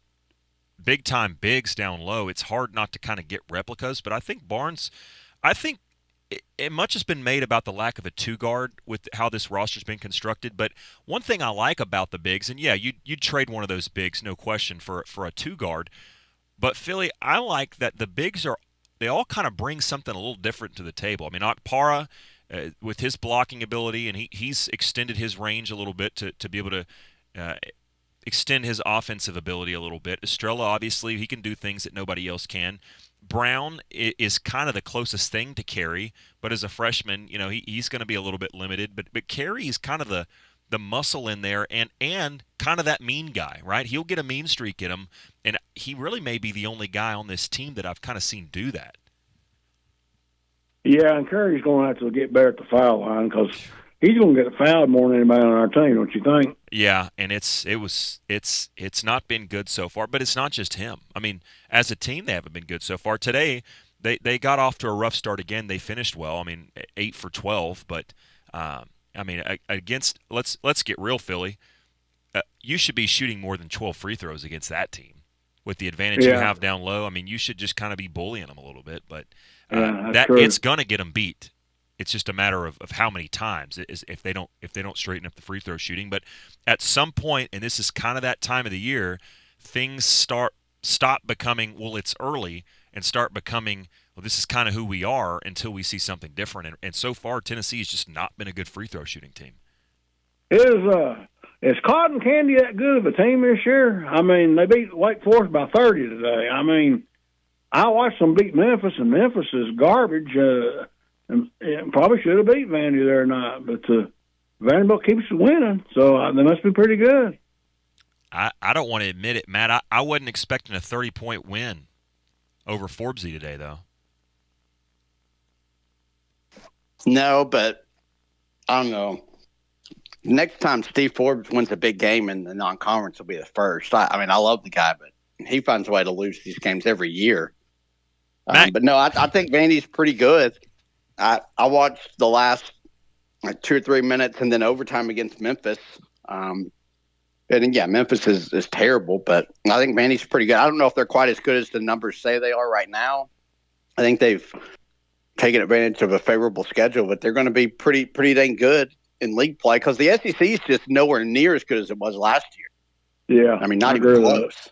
big time bigs down low. It's hard not to kind of get replicas, but I think Barnes. It much has been made about the lack of a 2-guard with how this roster's been constructed. But one thing I like about the bigs, and yeah, you'd trade one of those bigs, no question, for a 2-guard. But Philly, I like that the bigs they all kind of bring something a little different to the table. I mean, Okpara, with his blocking ability, and he's extended his range a little bit to be able to extend his offensive ability a little bit. Estrella, obviously, he can do things that nobody else can. Brown is kind of the closest thing to Carey, but as a freshman, he's going to be a little bit limited. But Carey is kind of the muscle in there and kind of that mean guy, right? He'll get a mean streak in him, and he really may be the only guy on this team that I've kind of seen do that. Yeah, and Curry's going to have to get better at the foul line because he's going to get fouled more than anybody on our team, don't you think? Yeah, and it's not been good so far, but it's not just him. I mean, as a team, they haven't been good so far. Today, they got off to a rough start again. They finished well. I mean, 8 for 12, but against let's get real, Philly. You should be shooting more than 12 free throws against that team with the advantage you have down low. I mean, you should just kind of be bullying them a little bit, but it's going to get them beat. It's just a matter of how many times if they don't straighten up the free throw shooting. But at some point, and this is kind of that time of the year, things stop becoming, well, it's early, and start becoming, well, this is kind of who we are until we see something different. And so far, Tennessee has just not been a good free throw shooting team. Is Cotton Candy that good of a team this year? I mean, they beat Wake Forest by 30 today. I mean, I watched them beat Memphis, and Memphis is garbage. And probably should have beat Vandy there or not, but Vanderbilt keeps winning, so they must be pretty good. I don't want to admit it, Matt. I wasn't expecting a 30-point win over Forbesy today, though. No, but I don't know. Next time Steve Forbes wins a big game in the non-conference will be the first. I mean, I love the guy, but he finds a way to lose these games every year. But no, I think Vandy's pretty good. I watched the last 2 or 3 minutes and then overtime against Memphis. And yeah, Memphis is terrible, but I think Vandy's pretty good. I don't know if they're quite as good as the numbers say they are right now. I think they've taken advantage of a favorable schedule, but they're going to be pretty dang good in league play because the SEC is just nowhere near as good as it was last year. Yeah. I mean, not even close.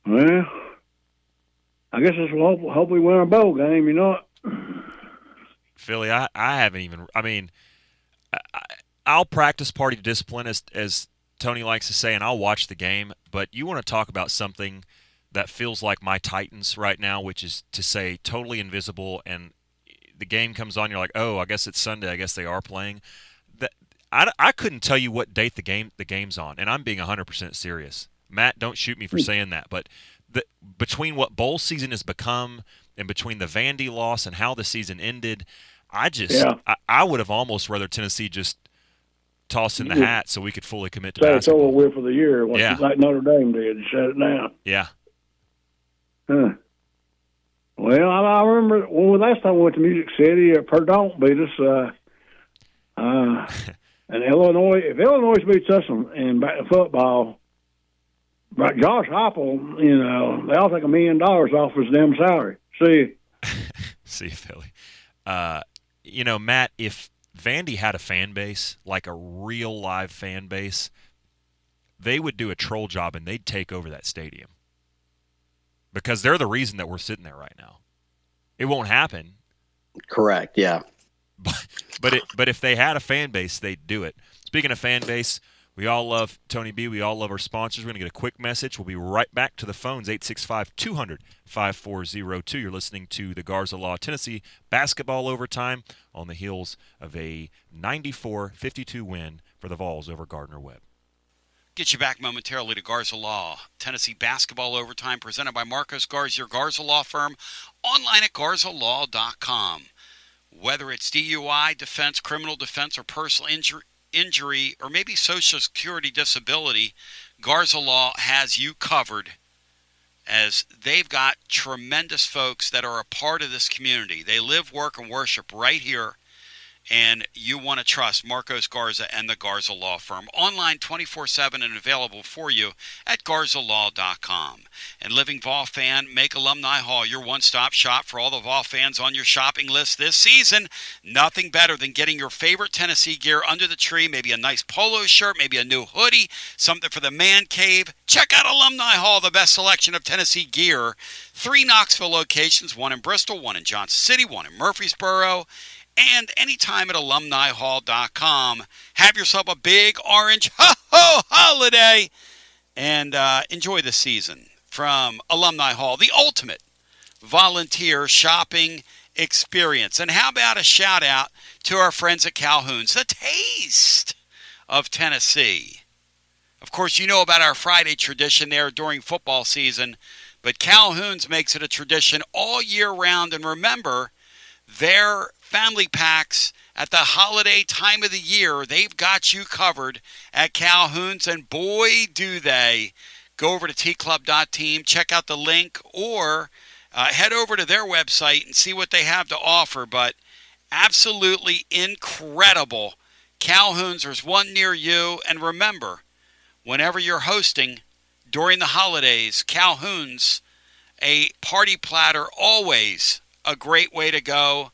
Well, I guess we'll hope we win a bowl game, you know. Philly, I haven't even – I mean, I'll practice party discipline, as Tony likes to say, and I'll watch the game. But you want to talk about something that feels like my Titans right now, which is to say totally invisible, and the game comes on, you're like, oh, I guess it's Sunday. I guess they are playing. I couldn't tell you what date the game's on, and I'm being 100% serious. Matt, don't shoot me for saying that, but – between what bowl season has become and between the Vandy loss and how the season ended, I would have almost rather Tennessee just toss in the hat so we could fully commit to basketball. It's over with for the year, like Notre Dame did, and shut it down. Yeah. Huh. Well, I remember last time we went to Music City, Purdue beat us. And if Illinois beats us in football, right, Josh Heupel, they all take $1 million off his damn salary. See you, Philly. Matt, if Vandy had a fan base, like a real live fan base, they would do a troll job and they'd take over that stadium. Because they're the reason that we're sitting there right now. It won't happen. Correct, yeah. But if they had a fan base, they'd do it. Speaking of fan base, we all love Tony B. We all love our sponsors. We're going to get a quick message. We'll be right back to the phones, 865-200-5402. You're listening to the Garza Law Tennessee basketball overtime on the heels of a 94-52 win for the Vols over Gardner-Webb. Get you back momentarily to Garza Law, Tennessee basketball overtime presented by Marcos Garza, your Garza Law firm, online at garzalaw.com. Whether it's DUI, defense, criminal defense, or personal injury, or maybe Social Security disability, Garza Law has you covered, as they've got tremendous folks that are a part of this community. They live, work, and worship right here, and you want to trust Marcos Garza and the Garza Law firm. Online 24/7 and available for you at garzalaw.com. And Living Vol fan, make Alumni Hall your one-stop shop for all the Vol fans on your shopping list this season. Nothing better than getting your favorite Tennessee gear under the tree, maybe a nice polo shirt, maybe a new hoodie, something for the man cave. Check out Alumni Hall, the best selection of Tennessee gear. 3 Knoxville locations, 1 in Bristol, 1 in Johnson City, 1 in Murfreesboro, and anytime at alumnihall.com. Have yourself a big orange ho-ho holiday and enjoy the season from Alumni Hall, the ultimate volunteer shopping experience. And how about a shout out to our friends at Calhoun's, the taste of Tennessee. Of course, you know about our Friday tradition there during football season, but Calhoun's makes it a tradition all year round. And remember, their family packs at the holiday time of the year, they've got you covered at Calhoun's, and boy, do they. Go over to tclub.team, check out the link, or head over to their website and see what they have to offer. But absolutely incredible. Calhoun's, there's one near you. And remember, whenever you're hosting during the holidays, Calhoun's, a party platter, always a great way to go.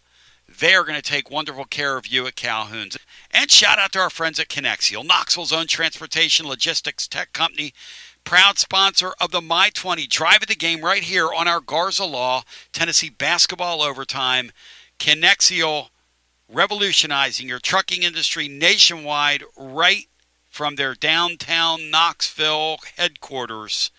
They're going to take wonderful care of you at Calhoun's. And shout out to our friends at Connexial, Knoxville's own transportation logistics tech company, proud sponsor of the My20 Drive of the Game right here on our Garza Law Tennessee basketball overtime. Connexial revolutionizing your trucking industry nationwide right from their downtown Knoxville headquarters.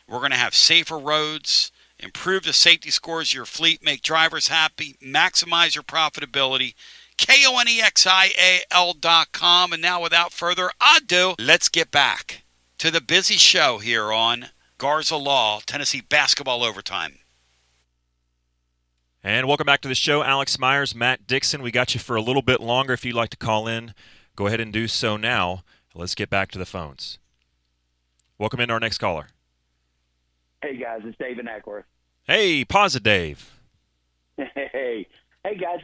We're going to have safer roads, improve the safety scores of your fleet, make drivers happy, maximize your profitability. KONEXIAL.com. And now, without further ado, let's get back to the busy show here on Garza Law, Tennessee basketball overtime. And welcome back to the show. Alex Myers, Matt Dixon. We got you for a little bit longer. If you'd like to call in, go ahead and do so now. Let's get back to the phones. Welcome in to our next caller. Hey, guys. It's David Ackworth. Hey, pause it, Dave. Hey, guys.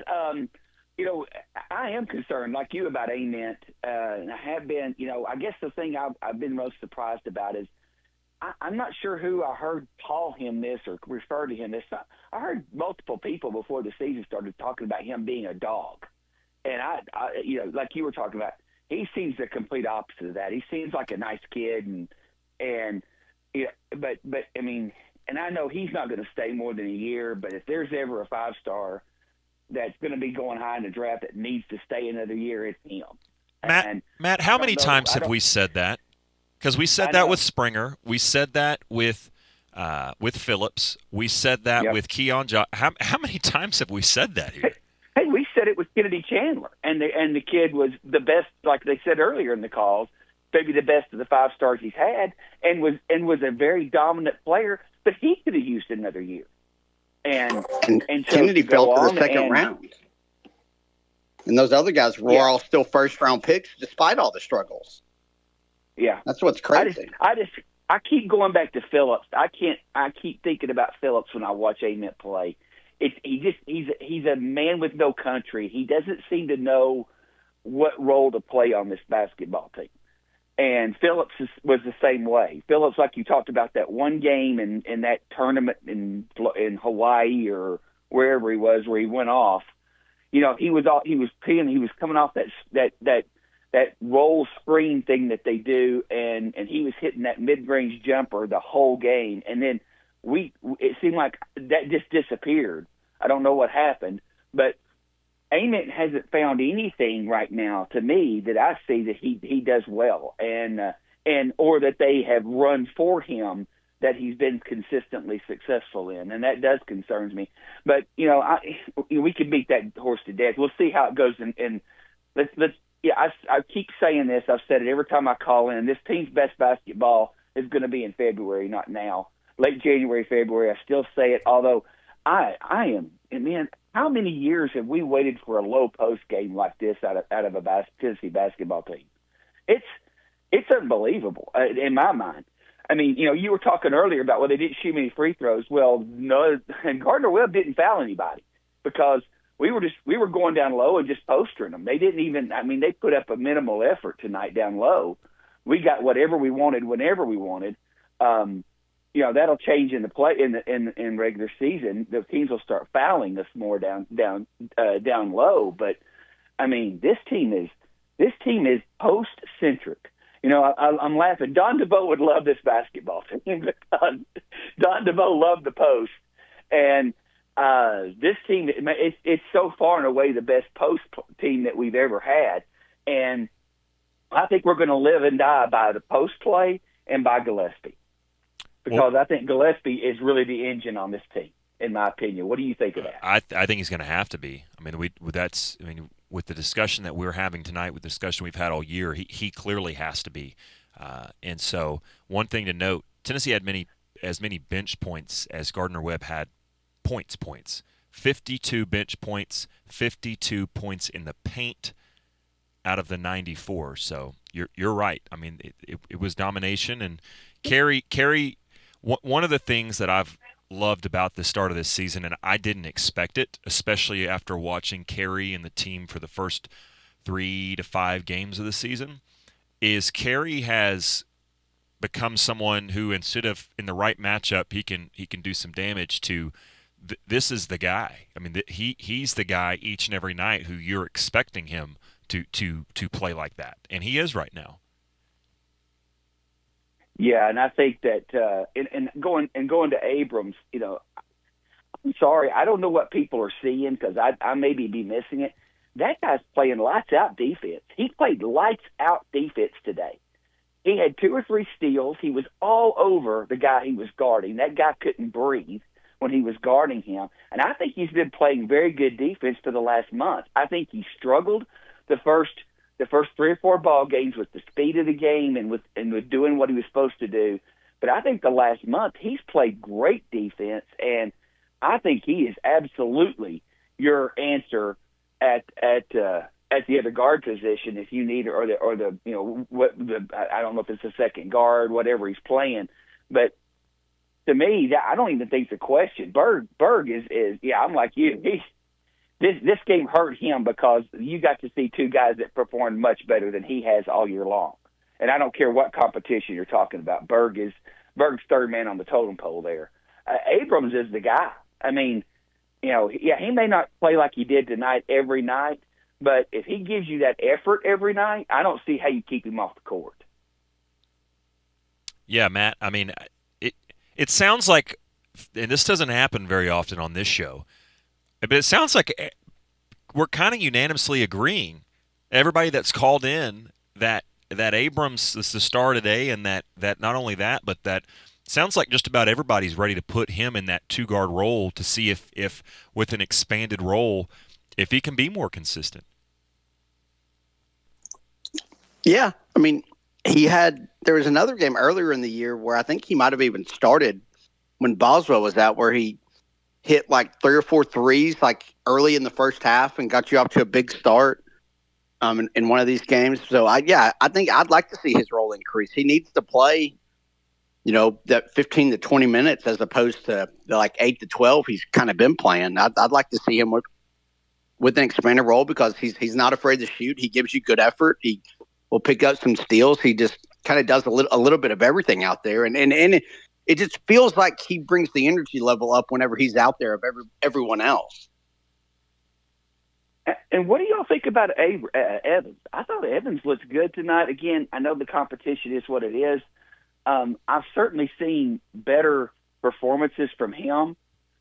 I am concerned, like you, about Ament. And I have been, I guess the thing I've been most surprised about is I'm not sure who I heard call him this or refer to him this. I heard multiple people before the season started talking about him being a dog. And I like you were talking about, he seems the complete opposite of that. He seems like a nice kid but I mean, and I know he's not going to stay more than a year, but if there's ever a 5-star that's going to be going high in the draft that needs to stay another year, it's him. Matt, how many times have we said that? Because we said that with Springer. We said that with Phillips. We said that with Keon Johnson. How many times have we said that here? Hey, we said it with Kennedy Chandler, and the kid was the best, like they said earlier in the calls, maybe the best of the 5-stars he's had, and was a very dominant player. But he could have used another year. And Kennedy fell to the second round. And those other guys were all still first-round picks despite all the struggles. Yeah. That's what's crazy. I keep going back to Phillips. I keep thinking about Phillips when I watch Ament play. He's a man with no country. He doesn't seem to know what role to play on this basketball team. And Phillips was the same way. Phillips, like you talked about that one game in that tournament in Hawaii or wherever he was, where he went off. He was coming off that roll screen thing that they do, and he was hitting that mid-range jumper the whole game. And then it seemed like that just disappeared. I don't know what happened, but Ament hasn't found anything right now to me that I see that he does well, and or that they have run for him that he's been consistently successful in, and that does concerns me. But we could beat that horse to death. We'll see how it goes, and let's. Yeah, I keep saying this. I've said it every time I call in. This team's best basketball is going to be in February, not now. Late January, February. I still say it, although I am. And man, how many years have we waited for a low post game like this out of a Tennessee basketball team? It's unbelievable in my mind. I mean, you were talking earlier about they didn't shoot many free throws. Well, no, and Gardner-Webb didn't foul anybody because we were going down low and just postering them. They didn't even. I mean, they put up a minimal effort tonight down low. We got whatever we wanted whenever we wanted. That'll change in the play in regular season. The teams will start fouling us more down low. But I mean, this team is post centric. I'm laughing. Don DeVoe would love this basketball team because Don DeVoe loved the post, and this team, it's so far and away the best post team that we've ever had. And I think we're going to live and die by the post play and by Gillespie. Because I think Gillespie is really the engine on this team, in my opinion. What do you think of that? I think he's going to have to be. I mean, with the discussion that we're having tonight, with the discussion we've had all year, he clearly has to be. And so one thing to note, Tennessee had as many bench points as Gardner-Webb had points. 52 bench points, 52 points in the paint out of the 94. So you're right. I mean, it was domination. And Carey, one of the things that I've loved about the start of this season, and I didn't expect it, especially after watching Carey and the team for the first 3 to 5 games of the season, is Carey has become someone who, instead of in the right matchup, he can do some damage to. This is the guy. I mean, he's the guy each and every night who you're expecting him to play like that, and he is right now. Yeah, and I think that going to Abrams, I'm sorry, I don't know what people are seeing because I maybe be missing it. That guy's playing lights out defense. He played lights out defense today. He had 2 or 3 steals. He was all over the guy he was guarding. That guy couldn't breathe when he was guarding him. And I think he's been playing very good defense for the last month. I think he struggled the first 3 or 4 ball games with the speed of the game and with doing what he was supposed to do. But I think the last month he's played great defense, and I think he is absolutely your answer at the other guard position if you need, or the I don't know if it's a second guard, whatever he's playing, but. To me, I don't even think it's a question. Berg is I'm like you. This game hurt him because you got to see 2 guys that performed much better than he has all year long. And I don't care what competition you're talking about. Berg's third man on the totem pole there. Abrams is the guy. I mean, he may not play like he did tonight every night, but if he gives you that effort every night, I don't see how you keep him off the court. Yeah, Matt. I mean, it sounds like, and this doesn't happen very often on this show, but it sounds like we're kind of unanimously agreeing, everybody that's called in, that Abrams is the star today, and that not only that, but that sounds like just about everybody's ready to put him in that 2-guard role to see if with an expanded role, if he can be more consistent. Yeah, I mean, there was another game earlier in the year where I think he might have even started when Boswell was out, where he hit like 3 or 4 threes like early in the first half and got you off to a big start in one of these games. So I think I'd like to see his role increase. He needs to play, that 15 to 20 minutes as opposed to the like 8 to 12 he's kind of been playing. I'd like to see him with an expanded role because he's not afraid to shoot. He gives you good effort. He will pick up some steals. He just kind of does a little bit of everything out there, and it just feels like he brings the energy level up whenever he's out there of everyone else. And what do y'all think about Evans? I thought Evans looked good tonight. Again, I know the competition is what it is. I've certainly seen better performances from him.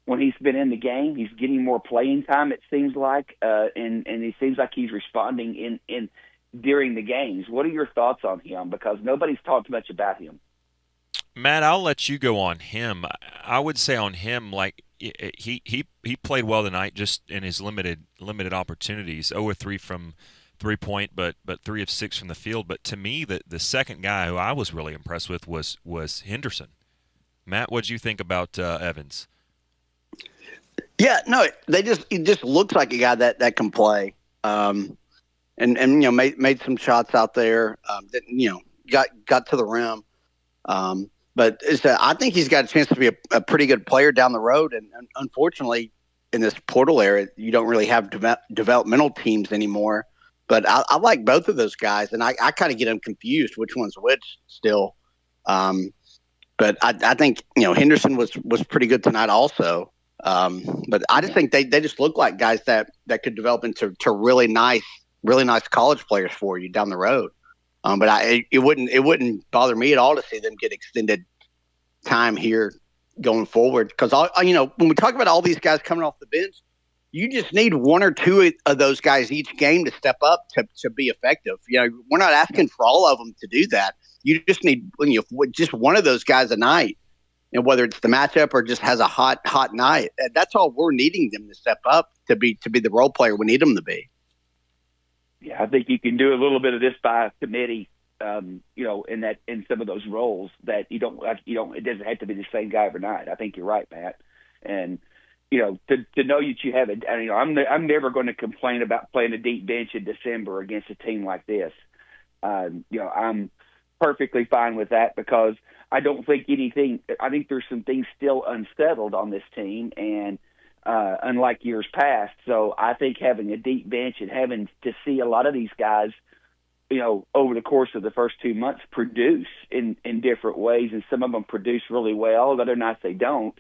when he's been in the game. He's getting more playing time, it seems like, and it seems like he's responding in during the games. What are your thoughts on him? Because nobody's talked much about him. Matt, I'll let you go on him. I would say on him, like he played well tonight, just in his limited opportunities. 0 of 3 from 3-point, but 3 of 6 from the field. But to me, the second guy who I was really impressed with was Henderson. Matt, what did you think about Evans? Yeah, no, he just looks like a guy that can play, and made some shots out there. Got to the rim. But I think he's got a chance to be a pretty good player down the road. And unfortunately, in this portal era, you don't really have developmental teams anymore. But I like both of those guys, and I kind of get them confused which one's which still. But I think Henderson was pretty good tonight also. But I just think they just look like guys that could develop into really nice college players for you down the road. But it wouldn't bother me at all to see them get extended time here going forward. Because when we talk about all these guys coming off the bench, you just need 1 or 2 of those guys each game to step up to be effective. We're not asking for all of them to do that. You just need just one of those guys a night, and whether it's the matchup or just has a hot night. That's all we're needing them to step up to be the role player we need them to be. Yeah, I think you can do a little bit of this by committee, in some of those roles that you don't. It doesn't have to be the same guy every night. I think you're right, Matt. And to know that you have I'm never going to complain about playing a deep bench in December against a team like this. I'm perfectly fine with that because I don't think anything. I think there's some things still unsettled on this team, and unlike years past. So I think having a deep bench and having to see a lot of these guys, over the course of the first 2 months produce in different ways, and some of them produce really well, other nights they don't.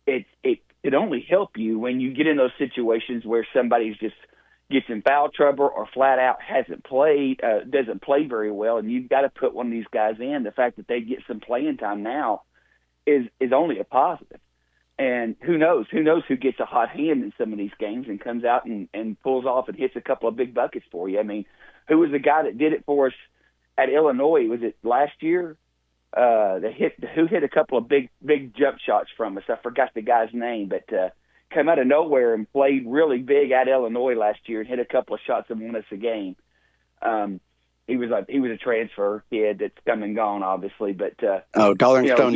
It only help you when you get in those situations where somebody's just gets in foul trouble or flat out doesn't play very well, and you've got to put one of these guys in. The fact that they get some playing time now is only a positive. And who knows who gets a hot hand in some of these games and comes out and pulls off and hits a couple of big buckets for you. I mean, who was the guy that did it for us at Illinois? Was it last year? Who hit a couple of big jump shots from us? I forgot the guy's name, but came out of nowhere and played really big at Illinois last year and hit a couple of shots and won us a game. He was a transfer kid that's come and gone, obviously. But Darling Stone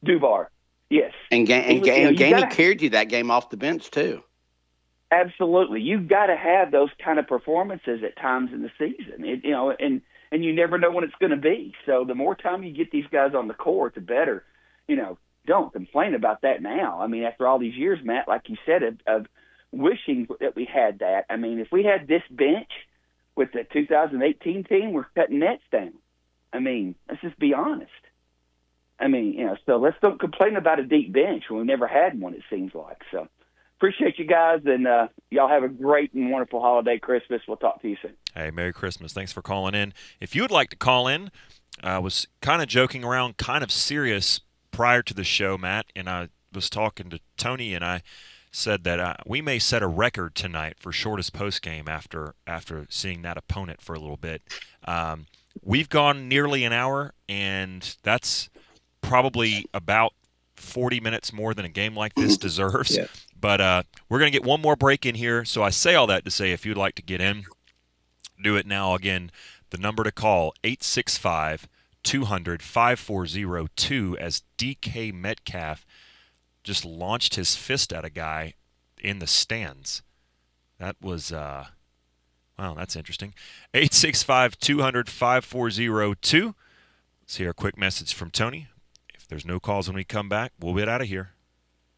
Dubar. Yes. And Gainey carried you that game off the bench too. Absolutely. You've got to have those kind of performances at times in the season. And you never know when it's going to be. So the more time you get these guys on the court, the better. Don't complain about that now. I mean, after all these years, Matt, like you said, of wishing that we had that. I mean, if we had this bench with the 2018 team, we're cutting nets down. I mean, let's just be honest. I mean, so let's don't complain about a deep bench when we never had one, it seems like. So appreciate you guys, and y'all have a great and wonderful holiday, Christmas. We'll talk to you soon. Hey, Merry Christmas. Thanks for calling in. If you would like to call in, I was kind of joking around, kind of serious prior to the show, Matt, and I was talking to Tony, and I said that we may set a record tonight for shortest postgame after seeing that opponent for a little bit. We've gone nearly an hour, and that's probably about 40 minutes more than a game like this deserves. Yeah. But we're going to get one more break in here. So I say all that to say if you'd like to get in, do it now. Again, the number to call, 865-200-5402, as DK Metcalf just launched his fist at a guy in the stands. That was, wow, that's interesting. 865-200-5402. Let's hear a quick message from Tony. If there's no calls when we come back, we'll get out of here.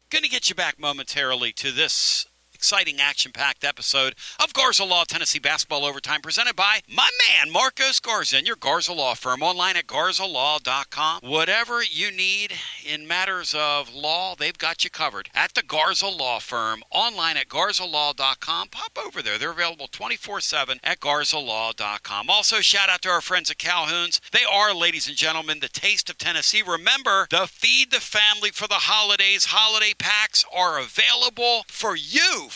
Going to get you back momentarily to this exciting, action-packed episode of Garza Law Tennessee Basketball Overtime, presented by my man, Marcos Garza, and your Garza Law firm, online at garzalaw.com. Whatever you need in matters of law, they've got you covered at the Garza Law firm, online at garzalaw.com. Pop over there. They're available 24/7 at garzalaw.com. Also, shout out to our friends at Calhoun's. They are, ladies and gentlemen, the taste of Tennessee. Remember, the Feed the Family for the holidays. Holiday packs are available for you.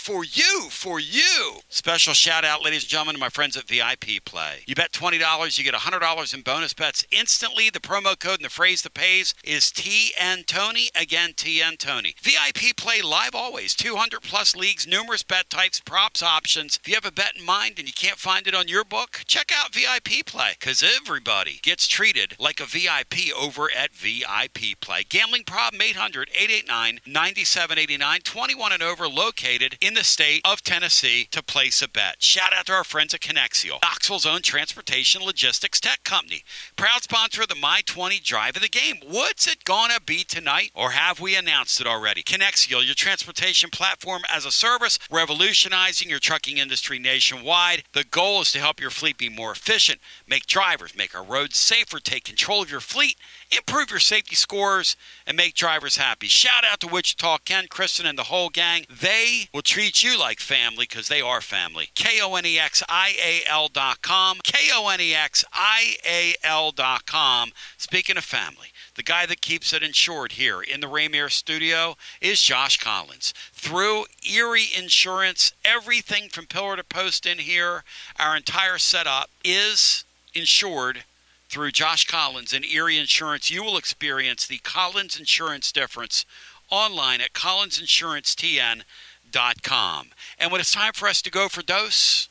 Special shout out, ladies and gentlemen, to my friends at VIP Play. You bet $20, you get $100 in bonus bets instantly. The promo code and the phrase that pays is TN Tony. Again, TN Tony. VIP Play live always. 200 plus leagues, numerous bet types, props, options. If you have a bet in mind and you can't find it on your book, check out VIP Play, because everybody gets treated like a VIP over at VIP Play. Gambling problem, 800-889-9789. 21 and over, located in the state of Tennessee to place a bet. Shout out to our friends at Connexial, Knoxville's own transportation logistics tech company. Proud sponsor of the My20 Drive of the Game. What's it gonna be tonight, or have we announced it already? Connexial, your transportation platform as a service, revolutionizing your trucking industry nationwide. The goal is to help your fleet be more efficient, make drivers, make our roads safer, take control of your fleet, improve your safety scores, and make drivers happy. Shout out to Wichita, Ken, Kristen, and the whole gang. They will treat you like family, because they are family. KONEXIAL.com. KONEXIAL.com. Speaking of family, the guy that keeps it insured here in the Rainier studio is Josh Collins. Through Erie Insurance, everything from pillar to post in here, our entire setup is insured through Josh Collins and Erie Insurance. You will experience the Collins Insurance difference online at collinsinsuranceTN.com. And when it's time for us to go for dose,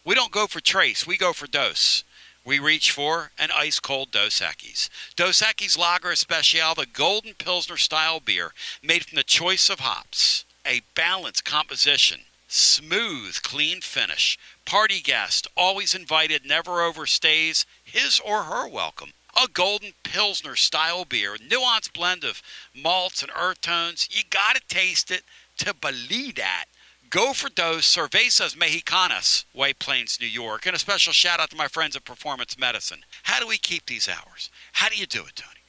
we don't go for trace, we go for dose. We reach for an ice-cold Dos Equis. Dos Equis Lager Especial, the Golden Pilsner style beer made from the choice of hops. A balanced composition, smooth, clean finish. Party guest, always invited, never overstays his or her welcome. A Golden Pilsner style beer, nuanced blend of malts and earth tones. You gotta taste it to believe that. Go for Dos Cervezas Mexicanas, White Plains, New York. And a special shout out to my friends at Performance Medicine. How do we keep these hours? How do you do it, Tony?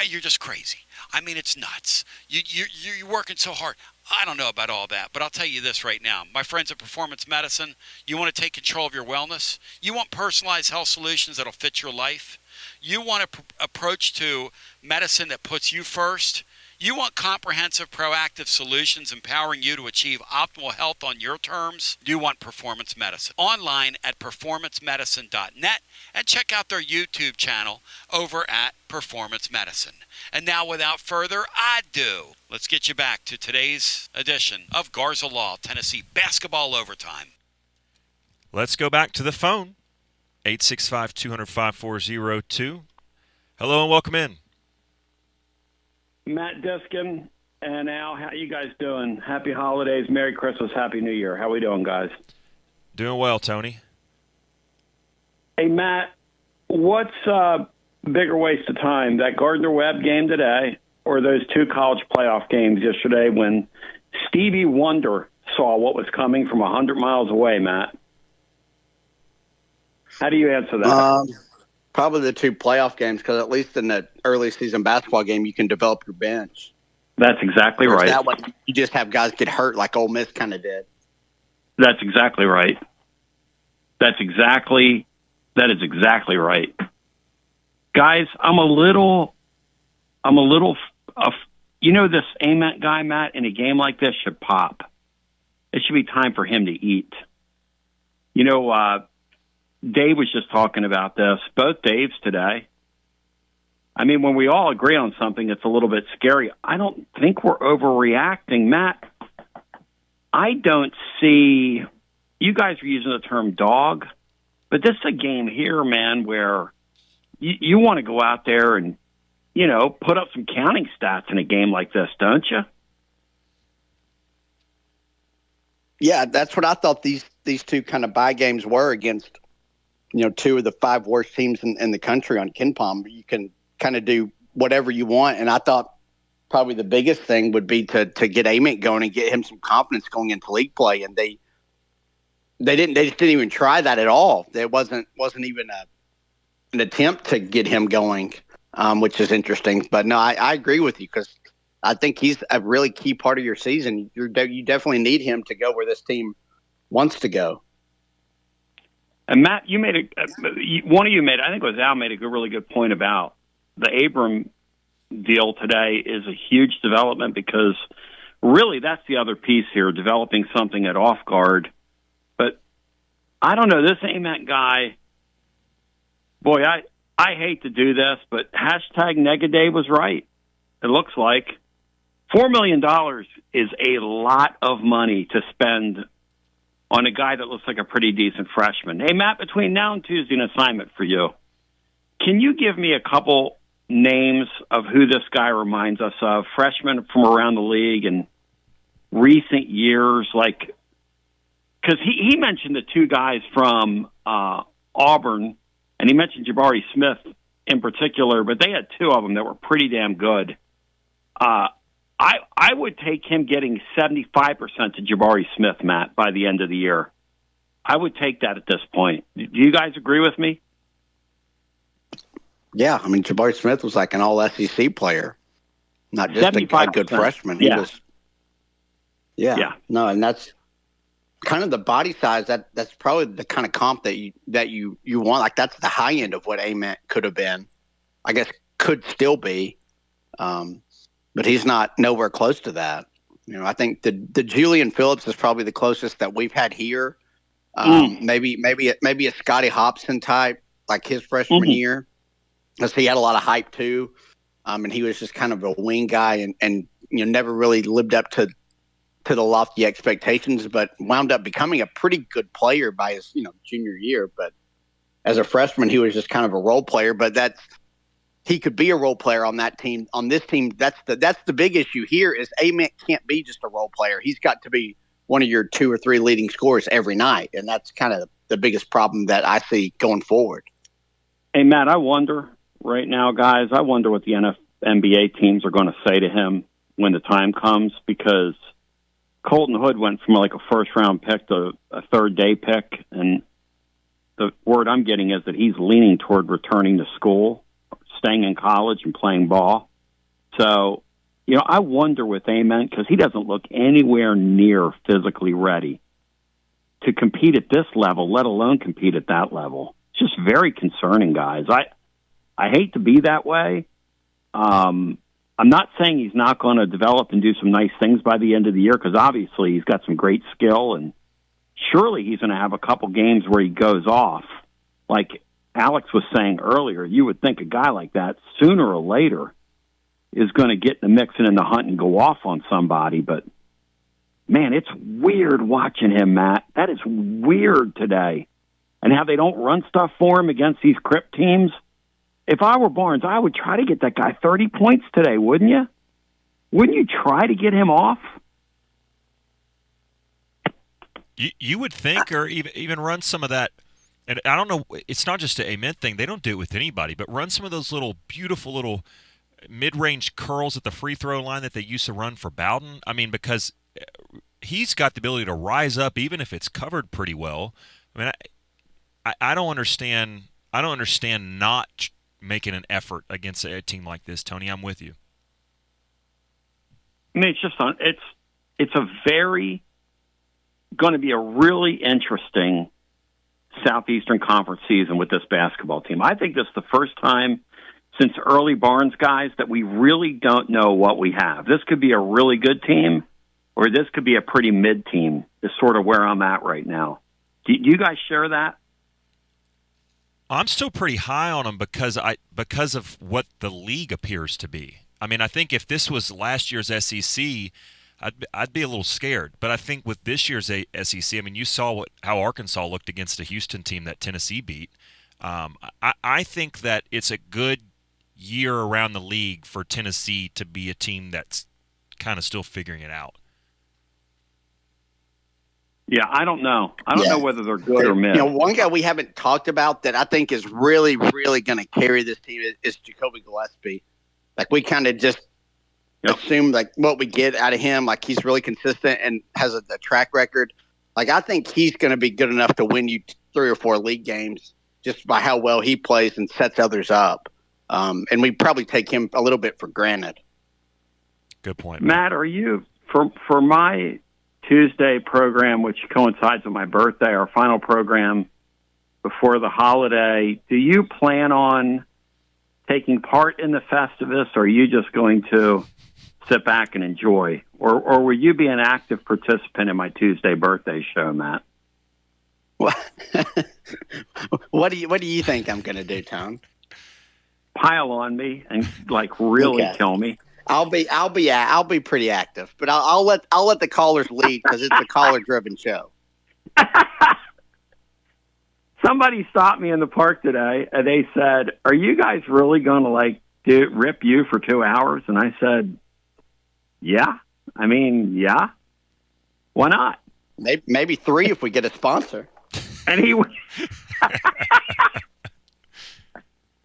You're just crazy. I mean, it's nuts. You're working so hard. I don't know about all that, but I'll tell you this right now. My friends at Performance Medicine, you want to take control of your wellness? You want personalized health solutions that'll fit your life? You want an approach to medicine that puts you first? You want comprehensive, proactive solutions empowering you to achieve optimal health on your terms? You want Performance Medicine. Online at performancemedicine.net, and check out their YouTube channel over at Performance Medicine. And now, without further ado, let's get you back to today's edition of Garza Law Tennessee Basketball Overtime. Let's go back to the phone. 865-200-5402. Hello and welcome in. Matt Diskin and Al, how you guys doing? Happy holidays, Merry Christmas, Happy New Year. How we doing, guys? Doing well, Tony. Hey, Matt, what's a bigger waste of time, that Gardner-Webb game today or those two college playoff games yesterday when Stevie Wonder saw what was coming from 100 miles away, Matt? How do you answer that? Probably the two playoff games, because at least in the early season basketball game, you can develop your bench. That's exactly right. That one, you just have guys get hurt like Ole Miss kind of did. That's exactly right. That is exactly right. Guys, I'm a little, this Ament guy, Matt, in a game like this should pop. It should be time for him to eat. Dave was just talking about this, both Daves today. I mean, when we all agree on something, it's a little bit scary. I don't think we're overreacting. Matt, I don't see, you guys are using the term dog, but this is a game here, man, where you want to go out there and, put up some counting stats in a game like this, don't you? Yeah, that's what I thought these two kind of bye games were against, two of the five worst teams in the country on KenPom. You can kind of do whatever you want. And I thought probably the biggest thing would be to get Ament going and get him some confidence going into league play. And they just didn't even try that at all. There wasn't even an attempt to get him going, which is interesting. But no, I agree with you, because I think he's a really key part of your season. You definitely need him to go where this team wants to go. And Matt, you made one of you made, I think it was Al, made a really good point about the Abram deal today is a huge development, because really that's the other piece here, developing something at off guard. But I don't know, this Ament guy, boy, I hate to do this, but hashtag Negaday was right. It looks like $4 million is a lot of money to spend on a guy that looks like a pretty decent freshman. Hey, Matt, between now and Tuesday, an assignment for you. Can you give me a couple names of who this guy reminds us of, freshmen from around the league in recent years? Like, because he mentioned the two guys from Auburn, and he mentioned Jabari Smith in particular, but they had two of them that were pretty damn good. I would take him getting 75% to Jabari Smith, Matt, by the end of the year. I would take that at this point. Do you guys agree with me? Yeah, I mean, Jabari Smith was like an all-SEC player, not just a good freshman. He was. Yeah. No, and that's kind of the body size. That's probably the kind of comp that you want. Like, that's the high end of what Ament could have been. I guess could still be. But he's not nowhere close to that. You know, I think the Julian Phillips is probably the closest that we've had here. Maybe a Scotty Hobson type, like his freshman year, because he had a lot of hype too. And he was just kind of a wing guy, and never really lived up to the lofty expectations, but wound up becoming a pretty good player by his junior year. But as a freshman, he was just kind of a role player. But he could be a role player on that team. On this team, that's the big issue here is Ament can't be just a role player. He's got to be one of your 2 or 3 leading scorers every night, and that's kind of the biggest problem that I see going forward. Hey, Matt, I wonder right now, guys, what the NBA teams are going to say to him when the time comes, because Colton Hood went from like a first-round pick to a third-day pick, and the word I'm getting is that he's leaning toward returning to school, staying in college and playing ball. So, I wonder with Ament, because he doesn't look anywhere near physically ready to compete at this level, let alone compete at that level. It's just very concerning, guys. I hate to be that way. I'm not saying he's not going to develop and do some nice things by the end of the year, because obviously he's got some great skill, and surely he's going to have a couple games where he goes off. Like Alex was saying earlier, you would think a guy like that sooner or later is going to get in the mix and in the hunt and go off on somebody. But, man, it's weird watching him, Matt. That is weird today. And how they don't run stuff for him against these Crip teams. If I were Barnes, I would try to get that guy 30 points today, wouldn't you? Wouldn't you try to get him off? You would think, or even run some of that. And I don't know, it's not just an Ament thing. They don't do it with anybody, but run some of those beautiful little mid-range curls at the free throw line that they used to run for Bowden. I mean, because he's got the ability to rise up even if it's covered pretty well. I mean, I don't understand. I don't understand not making an effort against a team like this, Tony. I'm with you. I mean, it's going to be a really interesting Southeastern Conference season with this basketball team. I think this is the first time since early Barnes, guys, that we really don't know what we have. This could be a really good team, or this could be a pretty mid team, is sort of where I'm at right now. Do you guys share that? I'm still pretty high on them because of what the league appears to be. I mean, I think if this was last year's SEC, I'd be a little scared. But I think with this year's SEC, I mean, you saw how Arkansas looked against a Houston team that Tennessee beat. I think that it's a good year around the league for Tennessee to be a team that's kind of still figuring it out. Yeah, I don't know. I don't know whether they're good or mid. One guy we haven't talked about that I think is really, really going to carry this team is Jacoby Gillespie. Like, we kind of just assume like what we get out of him, like he's really consistent and has a track record. Like I think he's going to be good enough to win you 3 or 4 league games just by how well he plays and sets others up. And we probably take him a little bit for granted. Good point, Matt. Are you for my Tuesday program, which coincides with my birthday, our final program before the holiday? Do you plan on taking part in the Festivus, or are you just going to sit back and enjoy, or will you be an active participant in my Tuesday birthday show, Matt? What do you think I'm going to do, Tom? Pile on me and really kill me. I'll be pretty active, but I'll let the callers lead because it's a caller driven show. Somebody stopped me in the park today and they said, "Are you guys really going to rip you for 2 hours?" And I said, "Yeah. I mean, yeah. Why not? Maybe 3 if we get a sponsor." And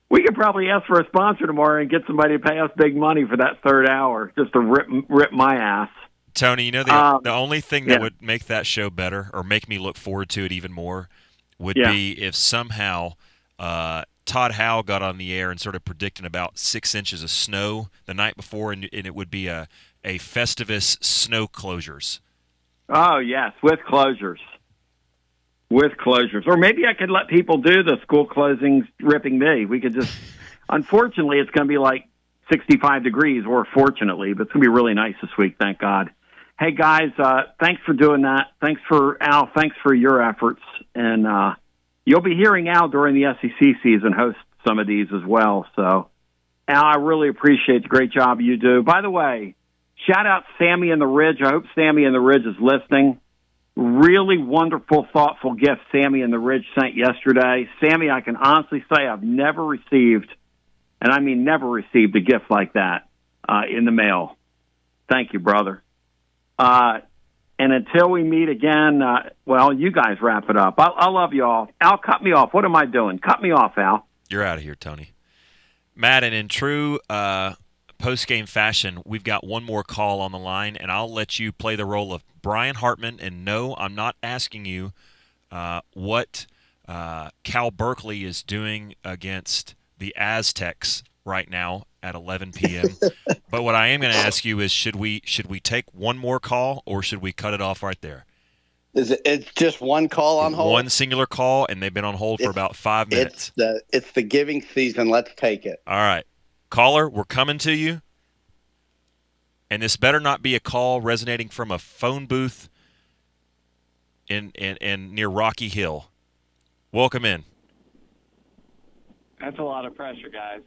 we could probably ask for a sponsor tomorrow and get somebody to pay us big money for that 3rd hour just to rip my ass. Tony, you know, the only thing that would make that show better or make me look forward to it even more would be if somehow Todd Howe got on the air and started predicting about 6 inches of snow the night before, and it would be a Festivus snow closures. Oh, yes, with closures. With closures. Or maybe I could let people do the school closings ripping me. We could just – unfortunately, it's going to be like 65 degrees, or fortunately, but it's going to be really nice this week, thank God. Hey, guys, thanks for doing that. Thanks for Al. Thanks for your efforts. And you'll be hearing Al during the SEC season host some of these as well. So, Al, I really appreciate the great job you do. By the way, shout out Sammy in the Ridge. I hope Sammy in the Ridge is listening. Really wonderful, thoughtful gift Sammy in the Ridge sent yesterday. Sammy, I can honestly say I've never received, and I mean never received, a gift like that in the mail. Thank you, brother. And until we meet again, well, you guys wrap it up. I love you all. Al, cut me off. What am I doing? Cut me off, Al. You're out of here, Tony. Matt, and in true post-game fashion, we've got one more call on the line, and I'll let you play the role of Brian Hartman. And no, I'm not asking you what Cal Berkeley is doing against the Aztecs right now at 11 p.m. But what I am going to ask you is, should we take one more call, or should we cut it off right there? It's just one call on hold? One singular call, and they've been on hold for about 5 minutes. It's the giving season. Let's take it. All right. Caller, we're coming to you. And this better not be a call resonating from a phone booth in near Rocky Hill. Welcome in. That's a lot of pressure, guys.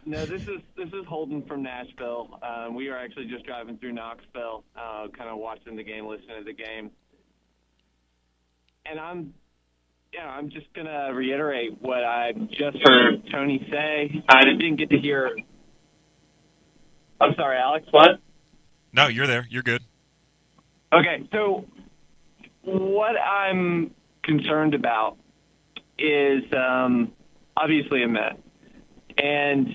No, this is Holden from Nashville. We are actually just driving through Knoxville, kind of watching the game, listening to the game. And I'm just going to reiterate what I just heard Tony say. I didn't get to hear. I'm sorry, Alex, what? No, you're there. You're good. Okay, so what I'm concerned about is obviously a Met. And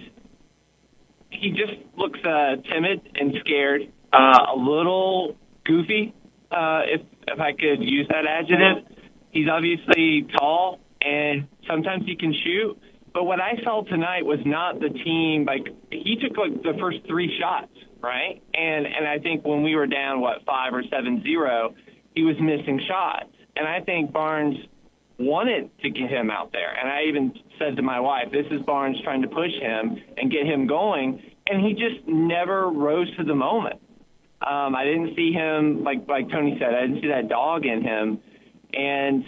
he just looks timid and scared, a little goofy, if I could use that adjective. He's obviously tall, and sometimes he can shoot. But what I saw tonight was not the team. Like, he took the first 3 shots, right? And I think when we were down, 5 or 7-0, he was missing shots. And I think Barnes wanted to get him out there. And I even said to my wife, this is Barnes trying to push him and get him going. And he just never rose to the moment. I didn't see him, like Tony said, I didn't see that dog in him. And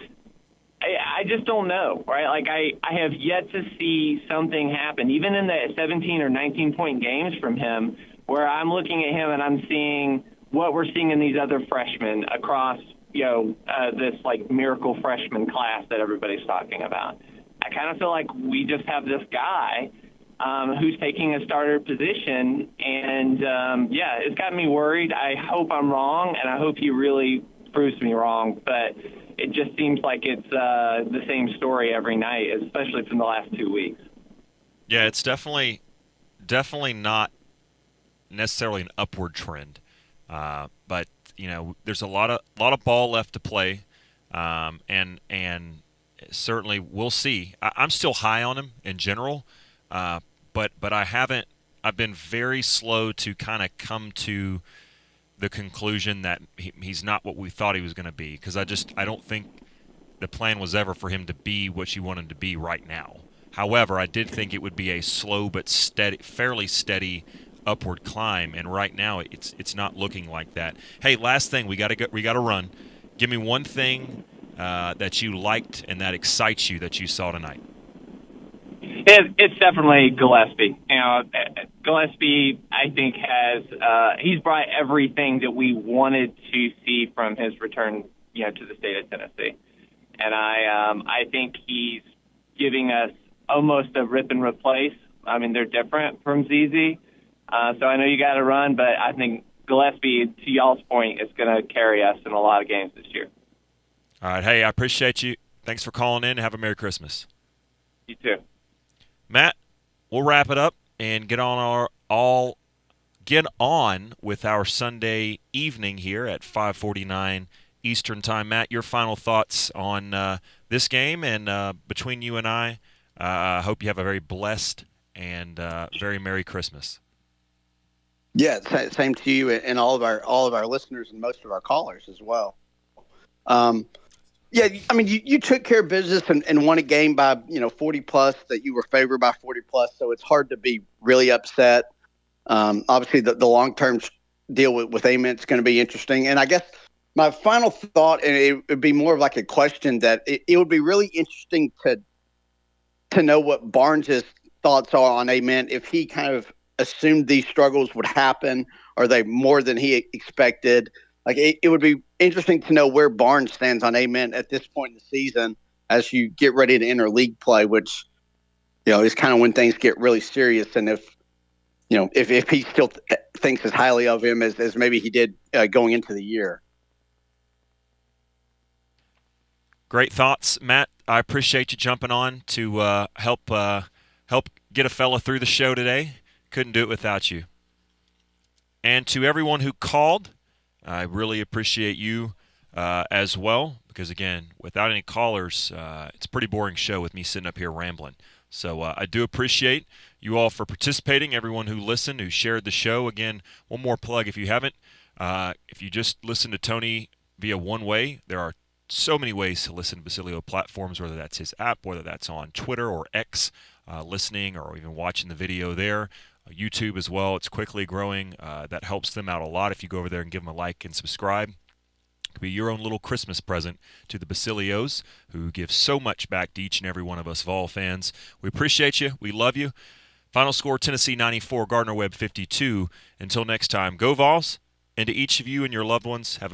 I just don't know, right? Like, I have yet to see something happen, even in the 17 or 19-point games from him, where I'm looking at him and I'm seeing what we're seeing in these other freshmen across, this, miracle freshman class that everybody's talking about. I kind of feel like we just have this guy who's taking a starter position, and, it's got me worried. I hope I'm wrong, and I hope he really proves me wrong, but it just seems like it's the same story every night, especially from the last 2 weeks. Yeah, it's definitely not necessarily an upward trend. But there's a lot of ball left to play, and certainly we'll see. I'm still high on him in general, but I've been very slow to kind of come to the conclusion that he's not what we thought he was going to be, because I don't think the plan was ever for him to be what you want him to be right now. However, I did think it would be a slow but fairly steady upward climb, and right now it's not looking like that. Hey, last thing, we got to run. Give me one thing that you liked and that excites you that you saw tonight. It's definitely Gillespie. Gillespie, I think, he's brought everything that we wanted to see from his return, to the state of Tennessee, and I think he's giving us almost a rip and replace. I mean, they're different from ZZ, so I know you got to run, but I think Gillespie, to y'all's point, is going to carry us in a lot of games this year. All right, hey, I appreciate you. Thanks for calling in. Have a Merry Christmas. You too. Matt, we'll wrap it up and get on with our Sunday evening here at 5:49 Eastern Time. Matt, your final thoughts on this game, and between you and I hope you have a very blessed and very Merry Christmas. Yeah, same to you and all of our listeners and most of our callers as well. Yeah, I mean, you took care of business and won a game by 40 plus, that you were favored by 40 plus, so it's hard to be really upset. Obviously, the long term deal with Amen is going to be interesting, and I guess my final thought, and it would be more of like a question, that it would be really interesting to know what Barnes' thoughts are on Amen, if he kind of assumed these struggles would happen. Are they more than he expected? Like, it would be interesting to know where Barnes stands on Amen at this point in the season as you get ready to enter league play, which, is kind of when things get really serious. And if he still thinks as highly of him as maybe he did going into the year. Great thoughts, Matt. I appreciate you jumping on to help get a fella through the show today. Couldn't do it without you. And to everyone who called, I really appreciate you as well, because, again, without any callers, it's a pretty boring show with me sitting up here rambling. So I do appreciate you all for participating, everyone who listened, who shared the show. Again, one more plug if you haven't. If you just listen to Tony via one way, there are so many ways to listen to Basilio platforms, whether that's his app, whether that's on Twitter or X, listening or even watching the video there. YouTube as well. It's quickly growing. That helps them out a lot if you go over there and give them a like and subscribe. It could be your own little Christmas present to the Basilios, who give so much back to each and every one of us Vol fans. We appreciate you. We love you. Final score, Tennessee 94, Gardner-Webb 52. Until next time, go Vols, and to each of you and your loved ones, have a